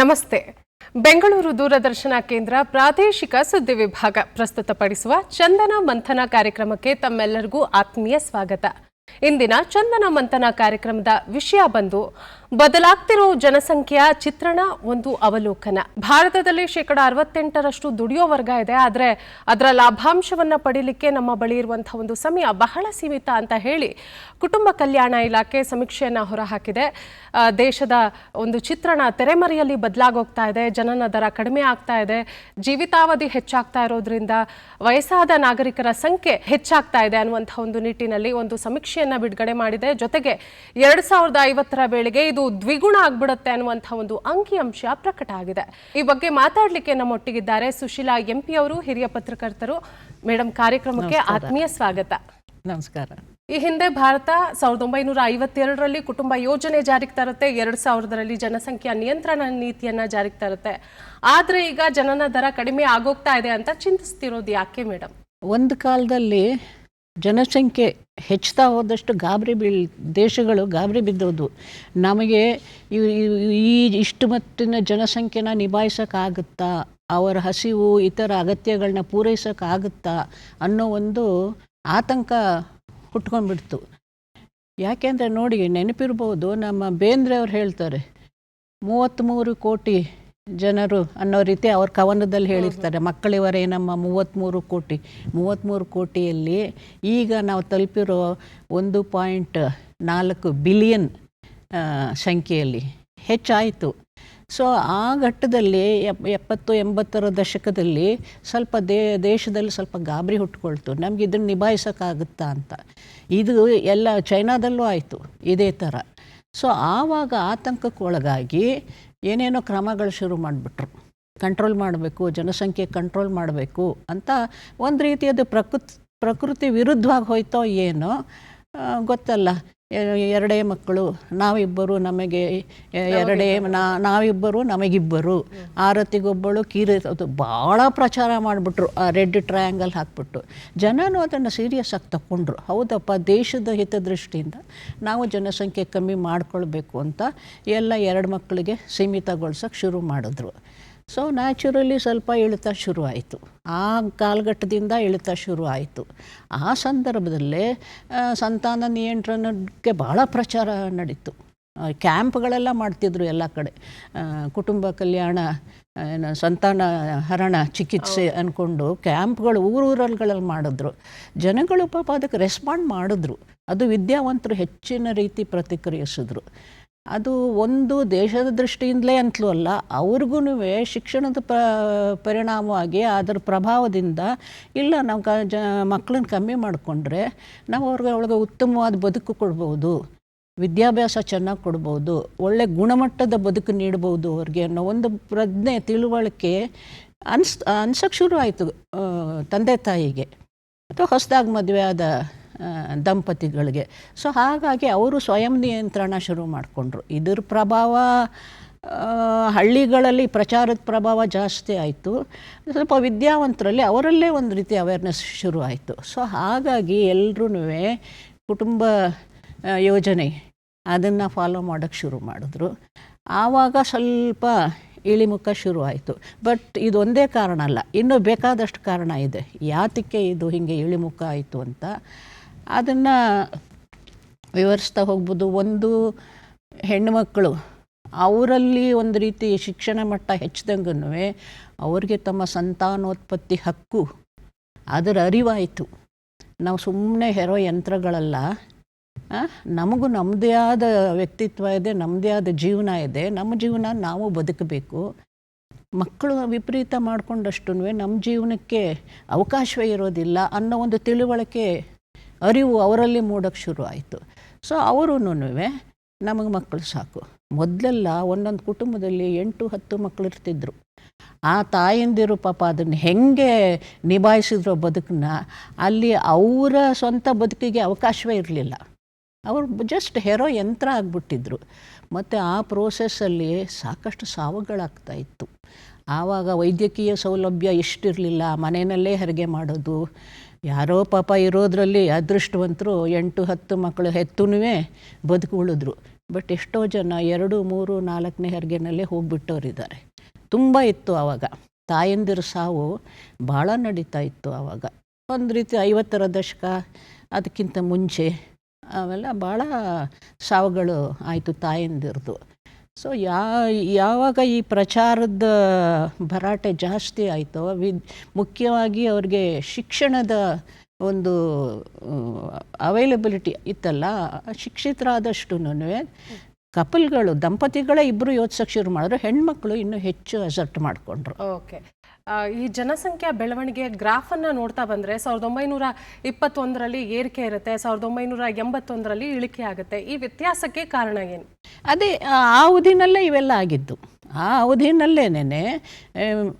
ನಮಸ್ತೆ. ಬೆಂಗಳೂರು ದೂರದರ್ಶನ ಕೇಂದ್ರ ಪ್ರಾದೇಶಿಕ ಸುದ್ದಿ ವಿಭಾಗ ಪ್ರಸ್ತುತಪಡಿಸುವ ಚಂದನ ಮಂಥನ ಕಾರ್ಯಕ್ರಮಕ್ಕೆ ತಮ್ಮೆಲ್ಲರಿಗೂ ಆತ್ಮೀಯ ಸ್ವಾಗತ. ಇಂದಿನ ಚಂದನ ಮಂಥನ ಕಾರ್ಯಕ್ರಮದ ವಿಷಯ ಬಂದು ಬದಲಾಗ್ತಿರೋ ಜನಸಂಖ್ಯೆಯ ಚಿತ್ರಣ ಒಂದು ಅವಲೋಕನ. ಭಾರತದಲ್ಲಿ 68% ದುಡಿಯೋ ವರ್ಗ ಇದೆ. ಆದರೆ ಅದರ ಲಾಭಾಂಶವನ್ನು ಪಡೀಲಿಕ್ಕೆ ನಮ್ಮ ಬಳಿ ಇರುವಂತಹ ಒಂದು ಸಮಯ ಬಹಳ ಸೀಮಿತ ಅಂತ ಹೇಳಿ ಕುಟುಂಬ ಕಲ್ಯಾಣ ಇಲಾಖೆ ಸಮೀಕ್ಷೆಯನ್ನು ಹೊರಹಾಕಿದೆ. ದೇಶದ ಒಂದು ಚಿತ್ರಣ ತೆರೆಮರೆಯಲ್ಲಿ ಬದಲಾಗೋಗ್ತಾ ಇದೆ. ಜನನ ದರ ಕಡಿಮೆ ಆಗ್ತಾ ಇದೆ. ಜೀವಿತಾವಧಿ ಹೆಚ್ಚಾಗ್ತಾ ಇರೋದ್ರಿಂದ ವಯಸ್ಸಾದ ನಾಗರಿಕರ ಸಂಖ್ಯೆ ಹೆಚ್ಚಾಗ್ತಾ ಇದೆ ಅನ್ನುವಂಥ ಒಂದು ನಿಟ್ಟಿನಲ್ಲಿ ಒಂದು ಸಮೀಕ್ಷೆಯನ್ನು ಬಿಡುಗಡೆ ಮಾಡಿದೆ. ಜೊತೆಗೆ 2050ರ ವೇಳೆಗೆ ಇದು ದ್ವಿಗುಣ ಆಗ್ಬಿಡುತ್ತೆ ಅನ್ನುವಂಥ ಒಂದು ಅಂಕಿಅಂಶ ಪ್ರಕಟ ಆಗಿದೆ. ಈ ಬಗ್ಗೆ ಮಾತಾಡಲಿಕ್ಕೆ ನಮ್ಮೊಟ್ಟಿಗಿದ್ದಾರೆ ಸುಶೀಲಾ ಎಂಪಿ ಅವರು, ಹಿರಿಯ ಪತ್ರಕರ್ತರು. ಮೇಡಮ್, ಕಾರ್ಯಕ್ರಮಕ್ಕೆ ಆತ್ಮೀಯ ಸ್ವಾಗತ. ನಮಸ್ಕಾರ. ಈ ಹಿಂದೆ ಭಾರತ 1952ರಲ್ಲಿ ಕುಟುಂಬ ಯೋಜನೆ ಜಾರಿಗೆ ತರುತ್ತೆ, 2000ರಲ್ಲಿ ಜನಸಂಖ್ಯಾ ನಿಯಂತ್ರಣ ನೀತಿಯನ್ನ ಜಾರಿಗೆ ತರುತ್ತೆ. ಆದ್ರೆ ಈಗ ಜನನ ದರ ಕಡಿಮೆ ಆಗೋಗ್ತಾ ಇದೆ ಅಂತ ಚಿಂತಿಸ್ತಿರೋದು ಯಾಕೆ ಮೇಡಮ್? ಒಂದು ಕಾಲದಲ್ಲಿ ಜನಸಂಖ್ಯೆ ಹೆಚ್ಚುತ್ತಾ ಹೋದಷ್ಟು ದೇಶಗಳು ಗಾಬರಿ ಬಿದ್ದೋದು. ನಮಗೆ ಈ ಇಷ್ಟು ಮಟ್ಟಿನ ಜನಸಂಖ್ಯೆನ ನಿಭಾಯಿಸೋಕ್ಕಾಗುತ್ತಾ, ಅವರ ಹಸಿವು ಇತರ ಅಗತ್ಯಗಳನ್ನ ಪೂರೈಸೋಕ್ಕಾಗುತ್ತಾ ಅನ್ನೋ ಒಂದು ಆತಂಕ ಹುಟ್ಕೊಂಡ್ಬಿಡ್ತು. ಯಾಕೆಂದರೆ ನೋಡಿ, ನೆನಪಿರ್ಬೋದು, ನಮ್ಮ ಬೇಂದ್ರೆ ಅವ್ರು ಹೇಳ್ತಾರೆ 33 ಕೋಟಿ ಜನರು ಅನ್ನೋ ರೀತಿ ಅವ್ರ ಕವನದಲ್ಲಿ ಹೇಳಿರ್ತಾರೆ. ಮಕ್ಕಳಿವರೇ ನಮ್ಮ 33 ಕೋಟಿಯಲ್ಲಿ ಈಗ ನಾವು ತಲುಪಿರೋ 1.4 ಬಿಲಿಯನ್ ಸಂಖ್ಯೆಯಲ್ಲಿ ಹೆಚ್ಚಾಯಿತು. ಸೊ ಆ ಘಟ್ಟದಲ್ಲಿ 70-80ರ ದಶಕದಲ್ಲಿ ಸ್ವಲ್ಪ ದೇಶದಲ್ಲಿ ಸ್ವಲ್ಪ ಗಾಬರಿ ಹುಟ್ಕೊಳ್ತು, ನಮ್ಗೆ ಇದನ್ನು ನಿಭಾಯಿಸೋಕ್ಕಾಗುತ್ತಾ ಅಂತ. ಇದು ಎಲ್ಲ ಚೈನಾದಲ್ಲೂ ಆಯಿತು ಇದೇ ಥರ. ಸೊ ಆವಾಗ ಆತಂಕಕ್ಕೊಳಗಾಗಿ ಏನೇನೋ ಕ್ರಮಗಳು ಶುರು ಮಾಡಿಬಿಟ್ರು. ಕಂಟ್ರೋಲ್ ಮಾಡಬೇಕು, ಜನಸಂಖ್ಯೆ ಕಂಟ್ರೋಲ್ ಮಾಡಬೇಕು ಅಂತ. ಒಂದು ರೀತಿಯದು ಪ್ರಕೃತಿ ವಿರುದ್ಧವಾಗಿ ಹೋಯ್ತೋ ಏನೋ ಗೊತ್ತಲ್ಲ. ಎರಡೇ ಮಕ್ಕಳು, ನಾವಿಬ್ಬರು ನಮಗೆ ಎರಡೇ, ನಾವಿಬ್ಬರು ನಮಗಿಬ್ಬರು, ಆರತಿಗೊಬ್ಬಳು ಕೀರೆ, ಅದು ಭಾಳ ಪ್ರಚಾರ ಮಾಡಿಬಿಟ್ರು. ಆ ರೆಡ್ ಟ್ರಯಾಂಗಲ್ ಹಾಕ್ಬಿಟ್ಟು ಜನನೂ ಅದನ್ನು ಸೀರಿಯಸ್ ಆಗಿ ತಗೊಂಡ್ರು. ಹೌದಪ್ಪ, ದೇಶದ ಹಿತದೃಷ್ಟಿಯಿಂದ ನಾವು ಜನಸಂಖ್ಯೆ ಕಮ್ಮಿ ಮಾಡ್ಕೊಳ್ಬೇಕು ಅಂತ ಎಲ್ಲ 2 ಮಕ್ಕಳಿಗೆ ಸೀಮಿತಗೊಳ್ಸೋಕ್ಕೆ ಶುರು ಮಾಡಿದ್ರು. ಸೊ ನ್ಯಾಚುರಲಿ ಸ್ವಲ್ಪ ಇಳಿತ ಶುರು ಆಯಿತು. ಆ ಕಾಲಘಟ್ಟದಿಂದ ಇಳಿತ ಶುರು ಆಯಿತು. ಆ ಸಂದರ್ಭದಲ್ಲೇ ಸಂತಾನ ನಿಯಂತ್ರಣಕ್ಕೆ ಭಾಳ ಪ್ರಚಾರ ನಡೀತು. ಕ್ಯಾಂಪ್ಗಳೆಲ್ಲ ಮಾಡ್ತಿದ್ರು ಎಲ್ಲ ಕಡೆ. ಕುಟುಂಬ ಕಲ್ಯಾಣ, ಸಂತಾನ ಹರಣ ಚಿಕಿತ್ಸೆ ಅಂದ್ಕೊಂಡು ಕ್ಯಾಂಪ್ಗಳು ಊರೂರಲ್ಲಿ ಮಾಡಿದ್ರು. ಜನಗಳು ಪಾಪ ಅದಕ್ಕೆ ರೆಸ್ಪಾಂಡ್ ಮಾಡಿದ್ರು. ಅದು ವಿದ್ಯಾವಂತರು ಹೆಚ್ಚಿನ ರೀತಿ ಪ್ರತಿಕ್ರಿಯಿಸಿದ್ರು. ಅದು ಒಂದು ದೇಶದ ದೃಷ್ಟಿಯಿಂದಲೇ ಅಂತಲೂ ಅಲ್ಲ, ಅವ್ರಿಗೂ ಶಿಕ್ಷಣದ ಪರಿಣಾಮವಾಗಿ ಅದರ ಪ್ರಭಾವದಿಂದ ಇಲ್ಲ, ನಾವು ಮಕ್ಕಳನ್ನ ಕಮ್ಮಿ ಮಾಡಿಕೊಂಡ್ರೆ ನಾವು ಅವ್ರಿಗೆ ಉತ್ತಮವಾದ ಬದುಕು ಕೊಡ್ಬೋದು, ವಿದ್ಯಾಭ್ಯಾಸ ಚೆನ್ನಾಗಿ ಕೊಡ್ಬೋದು, ಒಳ್ಳೆ ಗುಣಮಟ್ಟದ ಬದುಕು ನೀಡ್ಬೋದು ಅವ್ರಿಗೆ ಅನ್ನೋ ಒಂದು ಪ್ರಜ್ಞೆ, ತಿಳುವಳಿಕೆ ಅನ್ಸೋಕ್ಕೆ ಶುರು ಆಯಿತು ತಂದೆ ತಾಯಿಗೆ ಅಥವಾ ಹೊಸದಾಗಿ ಮದುವೆ ಆದ ದಂಪತಿಗಳಿಗೆ. ಸೊ ಹಾಗಾಗಿ ಅವರು ಸ್ವಯಂ ನಿಯಂತ್ರಣ ಶುರು ಮಾಡಿಕೊಂಡ್ರು. ಇದರ ಪ್ರಭಾವ ಹಳ್ಳಿಗಳಲ್ಲಿ ಪ್ರಚಾರದ ಪ್ರಭಾವ ಜಾಸ್ತಿ ಆಯಿತು. ಸ್ವಲ್ಪ ವಿದ್ಯಾವಂತರಲ್ಲಿ ಅವರಲ್ಲೇ ಒಂದು ರೀತಿ ಅವೇರ್ನೆಸ್ ಶುರು ಆಯಿತು. ಸೊ ಹಾಗಾಗಿ ಎಲ್ಲರೂ ಕುಟುಂಬ ಯೋಜನೆ ಅದನ್ನು ಫಾಲೋ ಮಾಡೋಕ್ಕೆ ಶುರು ಮಾಡಿದ್ರು. ಆವಾಗ ಸ್ವಲ್ಪ ಇಳಿಮುಖ ಶುರು ಆಯಿತು. ಬಟ್ ಇದೊಂದೇ ಕಾರಣ ಅಲ್ಲ, ಇನ್ನೂ ಬೇಕಾದಷ್ಟು ಕಾರಣ ಇದೆ ಯಾತಕ್ಕೆ ಇದು ಹೀಗೆ ಇಳಿಮುಖ ಆಯಿತು ಅಂತ. ಅದನ್ನು ವಿವರಿಸ್ತಾ ಹೋಗ್ಬೋದು. ಒಂದು, ಹೆಣ್ಣುಮಕ್ಕಳು ಅವರಲ್ಲಿ ಒಂದು ರೀತಿ ಶಿಕ್ಷಣ ಮಟ್ಟ ಹೆಚ್ಚಿದಂಗೂ ಅವ್ರಿಗೆ ತಮ್ಮ ಸಂತಾನೋತ್ಪತ್ತಿ ಹಕ್ಕು ಅದರ ಅರಿವಾಯಿತು. ನಾವು ಸುಮ್ಮನೆ ಹೆರೋ ಯಂತ್ರಗಳಲ್ಲ, ನಮಗೂ ನಮ್ಮದೇ ಆದ ವ್ಯಕ್ತಿತ್ವ ಇದೆ, ನಮ್ಮದೇ ಆದ ಜೀವನ ಇದೆ, ನಮ್ಮ ಜೀವನ ನಾವು ಬದುಕಬೇಕು. ಮಕ್ಕಳು ವಿಪರೀತ ಮಾಡಿಕೊಂಡಷ್ಟು ನಮ್ಮ ಜೀವನಕ್ಕೆ ಅವಕಾಶವೇ ಇರೋದಿಲ್ಲ ಅನ್ನೋ ಒಂದು ತಿಳುವಳಿಕೆ, ಅರಿವು ಅವರಲ್ಲಿ ಮೂಡೋಕ್ಕೆ ಶುರು ಆಯಿತು. ಸೊ ಅವರೂ ನಮಗೆ ಮಕ್ಕಳು ಸಾಕು. ಮೊದಲೆಲ್ಲ ಒಂದೊಂದು ಕುಟುಂಬದಲ್ಲಿ 8-10 ಮಕ್ಕಳು ಇರ್ತಿದ್ರು. ಆ ತಾಯಂದಿರು ಪಾಪ ಅದನ್ನು ಹೆಂಗೆ ನಿಭಾಯಿಸಿದ್ರು ಬದುಕನ್ನ, ಅಲ್ಲಿ ಅವರ ಸ್ವಂತ ಬದುಕಿಗೆ ಅವಕಾಶವೇ ಇರಲಿಲ್ಲ. ಅವರು ಜಸ್ಟ್ ಹೆರೋ ಯಂತ್ರ ಆಗಿಬಿಟ್ಟಿದ್ರು. ಮತ್ತು ಆ ಪ್ರೋಸೆಸ್ಸಲ್ಲಿ ಸಾಕಷ್ಟು ಸಾವುಗಳಾಗ್ತಾಯಿತ್ತು. ಆವಾಗ ವೈದ್ಯಕೀಯ ಸೌಲಭ್ಯ ಎಷ್ಟಿರಲಿಲ್ಲ, ಮನೆಯಲ್ಲೇ ಹೆರಿಗೆ ಮಾಡೋದು. ಯಾರೋ ಪಾಪ ಇರೋದ್ರಲ್ಲಿ ಅದೃಷ್ಟವಂತರು 8-10 ಮಕ್ಕಳು ಹೆತ್ತೂ ಬದುಕು ಉಳಿದ್ರು. ಬಟ್ ಎಷ್ಟೋ ಜನ 2, 3, 4ನೇ ಹೆರಿಗೆನಲ್ಲೇ ಹೋಗ್ಬಿಟ್ಟವರಿದ್ದಾರೆ. ತುಂಬ ಇತ್ತು ಆವಾಗ. ತಾಯಂದಿರ ಸಾವು ಭಾಳ ನಡೀತಾ ಇತ್ತು ಆವಾಗ. ಒಂದು ರೀತಿ 50ರ ದಶಕ, ಅದಕ್ಕಿಂತ ಮುಂಚೆ ಅವೆಲ್ಲ ಭಾಳ ಸಾವುಗಳು ಆಯಿತು ತಾಯಂದಿರದು. ಸೊ ಯಾವಾಗ ಈ ಪ್ರಚಾರದ ಭರಾಟೆ ಜಾಸ್ತಿ ಆಯಿತೋ, ಮುಖ್ಯವಾಗಿ ಅವ್ರಿಗೆ ಶಿಕ್ಷಣದ ಒಂದು ಅವೈಲಬಿಲಿಟಿ ಇತ್ತಲ್ಲ, ಶಿಕ್ಷಿತರಾದಷ್ಟು ಕಪಲ್ಗಳು, ದಂಪತಿಗಳೇ ಇಬ್ಬರು ಯೋಚಿಸೋಕೆ ಶುರು ಮಾಡಿದ್ರು. ಹೆಣ್ಮಕ್ಳು ಇನ್ನೂ ಹೆಚ್ಚು ಅಸರ್ಟ್ ಮಾಡಿಕೊಂಡ್ರು. ಓಕೆ, ಈ ಜನಸಂಖ್ಯಾ ಬೆಳವಣಿಗೆ ಗ್ರಾಫನ್ನು ನೋಡ್ತಾ ಬಂದರೆ 1921ರಲ್ಲಿ ಏರಿಕೆ ಇರುತ್ತೆ, 1981ರಲ್ಲಿ ಇಳಿಕೆ ಆಗುತ್ತೆ. ಈ ವ್ಯತ್ಯಾಸಕ್ಕೆ ಕಾರಣ ಏನು? ಅದೇ ಆ ಅವಧಿನಲ್ಲೇ ಇವೆಲ್ಲ ಆಗಿದ್ದು. ಆ ಅವಧಿನಲ್ಲೇನೆ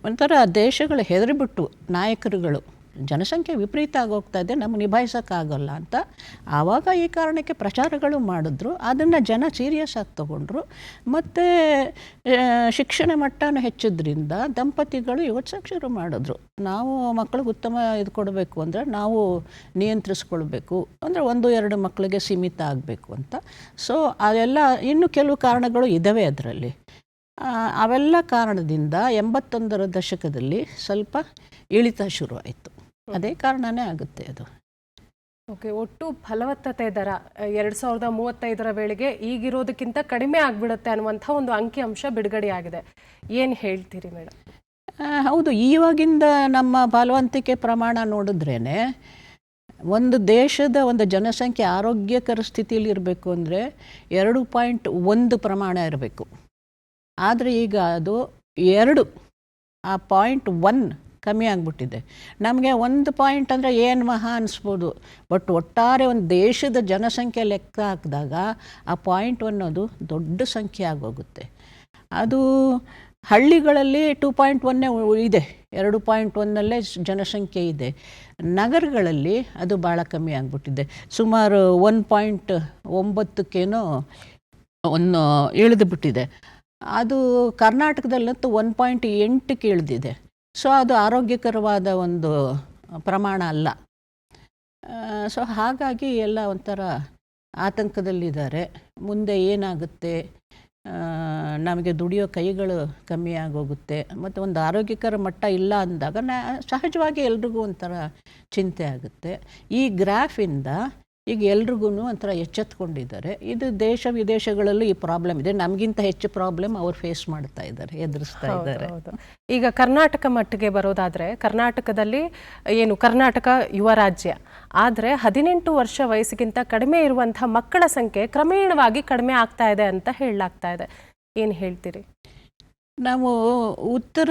ಒಂಥರ ದೇಶಗಳು ಹೆದರಿಬಿಟ್ಟು ನಾಯಕರುಗಳು, ಜನಸಂಖ್ಯೆ ವಿಪರೀತ ಆಗೋಗ್ತಾ ಇದೆ, ನಮ್ಗೆ ನಿಭಾಯಿಸೋಕ್ಕಾಗಲ್ಲ ಅಂತ ಆವಾಗ ಈ ಕಾರಣಕ್ಕೆ ಪ್ರಚಾರಗಳು ಮಾಡಿದ್ರು. ಅದನ್ನು ಜನ ಸೀರಿಯಸ್ ಆಗಿ ತಗೊಂಡ್ರು. ಮತ್ತು ಶಿಕ್ಷಣ ಮಟ್ಟನ ಹೆಚ್ಚಿದ್ರಿಂದ ದಂಪತಿಗಳು ಯೋಚಿಸೋಕೆ ಶುರು ಮಾಡಿದ್ರು. ನಾವು ಮಕ್ಕಳಿಗೆ ಉತ್ತಮ ಇದು ಕೊಡಬೇಕು ಅಂದರೆ ನಾವು ನಿಯಂತ್ರಿಸ್ಕೊಳ್ಬೇಕು, ಅಂದರೆ 1-2 ಮಕ್ಕಳಿಗೆ ಸೀಮಿತ ಆಗಬೇಕು ಅಂತ. ಸೊ ಅದೆಲ್ಲ ಇನ್ನೂ ಕೆಲವು ಕಾರಣಗಳು ಇದ್ದಾವೆ ಅದರಲ್ಲಿ. ಅವೆಲ್ಲ ಕಾರಣದಿಂದ 81ರ ದಶಕದಲ್ಲಿ ಸ್ವಲ್ಪ ಇಳಿತ ಶುರು ಆಯಿತು. ಅದೇ ಕಾರಣನೇ ಆಗುತ್ತೆ ಅದು. ಓಕೆ, ಒಟ್ಟು ಫಲವತ್ತತೆ ದರ 2035ರ ವೇಳೆಗೆ ಈಗಿರೋದಕ್ಕಿಂತ ಕಡಿಮೆ ಆಗಿಬಿಡುತ್ತೆ ಅನ್ನುವಂಥ ಒಂದು ಅಂಕಿಅಂಶ ಬಿಡುಗಡೆಯಾಗಿದೆ. ಏನು ಹೇಳ್ತೀರಿ ಮೇಡಮ್? ಹೌದು, ಇವಾಗಿಂದ ನಮ್ಮ ಫಲವಂತಿಕೆ ಪ್ರಮಾಣ ನೋಡಿದ್ರೇ ಒಂದು ದೇಶದ ಒಂದು ಜನಸಂಖ್ಯೆ ಆರೋಗ್ಯಕರ ಸ್ಥಿತಿಯಲ್ಲಿ ಇರಬೇಕು ಅಂದರೆ 2.1 ಪ್ರಮಾಣ ಇರಬೇಕು. ಆದರೆ ಈಗ ಅದು 2, ಆ 0.1 ಕಮ್ಮಿ ಆಗಿಬಿಟ್ಟಿದೆ. ನಮಗೆ 1 ಪಾಯಿಂಟ್ ಅಂದರೆ ಏನು ಮಹಾ ಅನಿಸ್ಬೋದು, ಬಟ್ ಒಟ್ಟಾರೆ ಒಂದು ದೇಶದ ಜನಸಂಖ್ಯೆ ಲೆಕ್ಕ ಹಾಕಿದಾಗ ಆ 0.1 ಅದು ದೊಡ್ಡ ಸಂಖ್ಯೆ ಆಗೋಗುತ್ತೆ. ಅದು ಹಳ್ಳಿಗಳಲ್ಲಿ 2.1 ಇದೆ, 2.1ನಲ್ಲೇ ಜನಸಂಖ್ಯೆ ಇದೆ. ನಗರಗಳಲ್ಲಿ ಅದು ಭಾಳ ಕಮ್ಮಿ ಆಗಿಬಿಟ್ಟಿದೆ. ಸುಮಾರು 1.9ಕ್ಕೇನೋ ಇಳಿದು ಬಿಟ್ಟಿದೆ. ಅದು ಕರ್ನಾಟಕದಲ್ಲಂತೂ 1.8ಕ್ಕೆ ಇಳಿದಿದೆ. ಸೊ ಅದು ಆರೋಗ್ಯಕರವಾದ ಒಂದು ಪ್ರಮಾಣ ಅಲ್ಲ. ಸೊ ಹಾಗಾಗಿ ಎಲ್ಲ ಒಂಥರ ಆತಂಕದಲ್ಲಿದ್ದಾರೆ. ಮುಂದೆ ಏನಾಗುತ್ತೆ, ನಮಗೆ ದುಡಿಯೋ ಕೈಗಳು ಕಮ್ಮಿ ಆಗೋಗುತ್ತೆ, ಮತ್ತು ಒಂದು ಆರೋಗ್ಯಕರ ಮಟ್ಟ ಇಲ್ಲ ಅಂದಾಗ ಸಹಜವಾಗಿ ಎಲ್ರಿಗೂ ಒಂಥರ ಚಿಂತೆ ಆಗುತ್ತೆ. ಈ ಗ್ರಾಫಿಂದ ಈಗ ಎಲ್ರಿಗೂ ಒಂಥರ ಎಚ್ಚೆತ್ಕೊಂಡಿದ್ದಾರೆ. ಇದು ದೇಶ ವಿದೇಶಗಳಲ್ಲೂ ಈ ಪ್ರಾಬ್ಲಮ್ ಇದೆ. ನಮಗಿಂತ ಹೆಚ್ಚು ಪ್ರಾಬ್ಲಮ್ ಅವ್ರು ಫೇಸ್ ಮಾಡ್ತಾ ಇದ್ದಾರೆ, ಎದುರಿಸ್ತಾ ಇದ್ದಾರೆ. ಈಗ ಕರ್ನಾಟಕ ಮಟ್ಟಿಗೆ ಬರೋದಾದರೆ, ಕರ್ನಾಟಕದಲ್ಲಿ ಏನು ಕರ್ನಾಟಕ ಯುವ ರಾಜ್ಯ, ಆದರೆ 18 ವರ್ಷ ವಯಸ್ಸಿಗಿಂತ ಕಡಿಮೆ ಇರುವಂಥ ಮಕ್ಕಳ ಸಂಖ್ಯೆ ಕ್ರಮೇಣವಾಗಿ ಕಡಿಮೆ ಆಗ್ತಾ ಇದೆ ಅಂತ ಹೇಳಲಾಗ್ತಾ ಇದೆ. ಏನು ಹೇಳ್ತೀರಿ? ನಾವು ಉತ್ತರ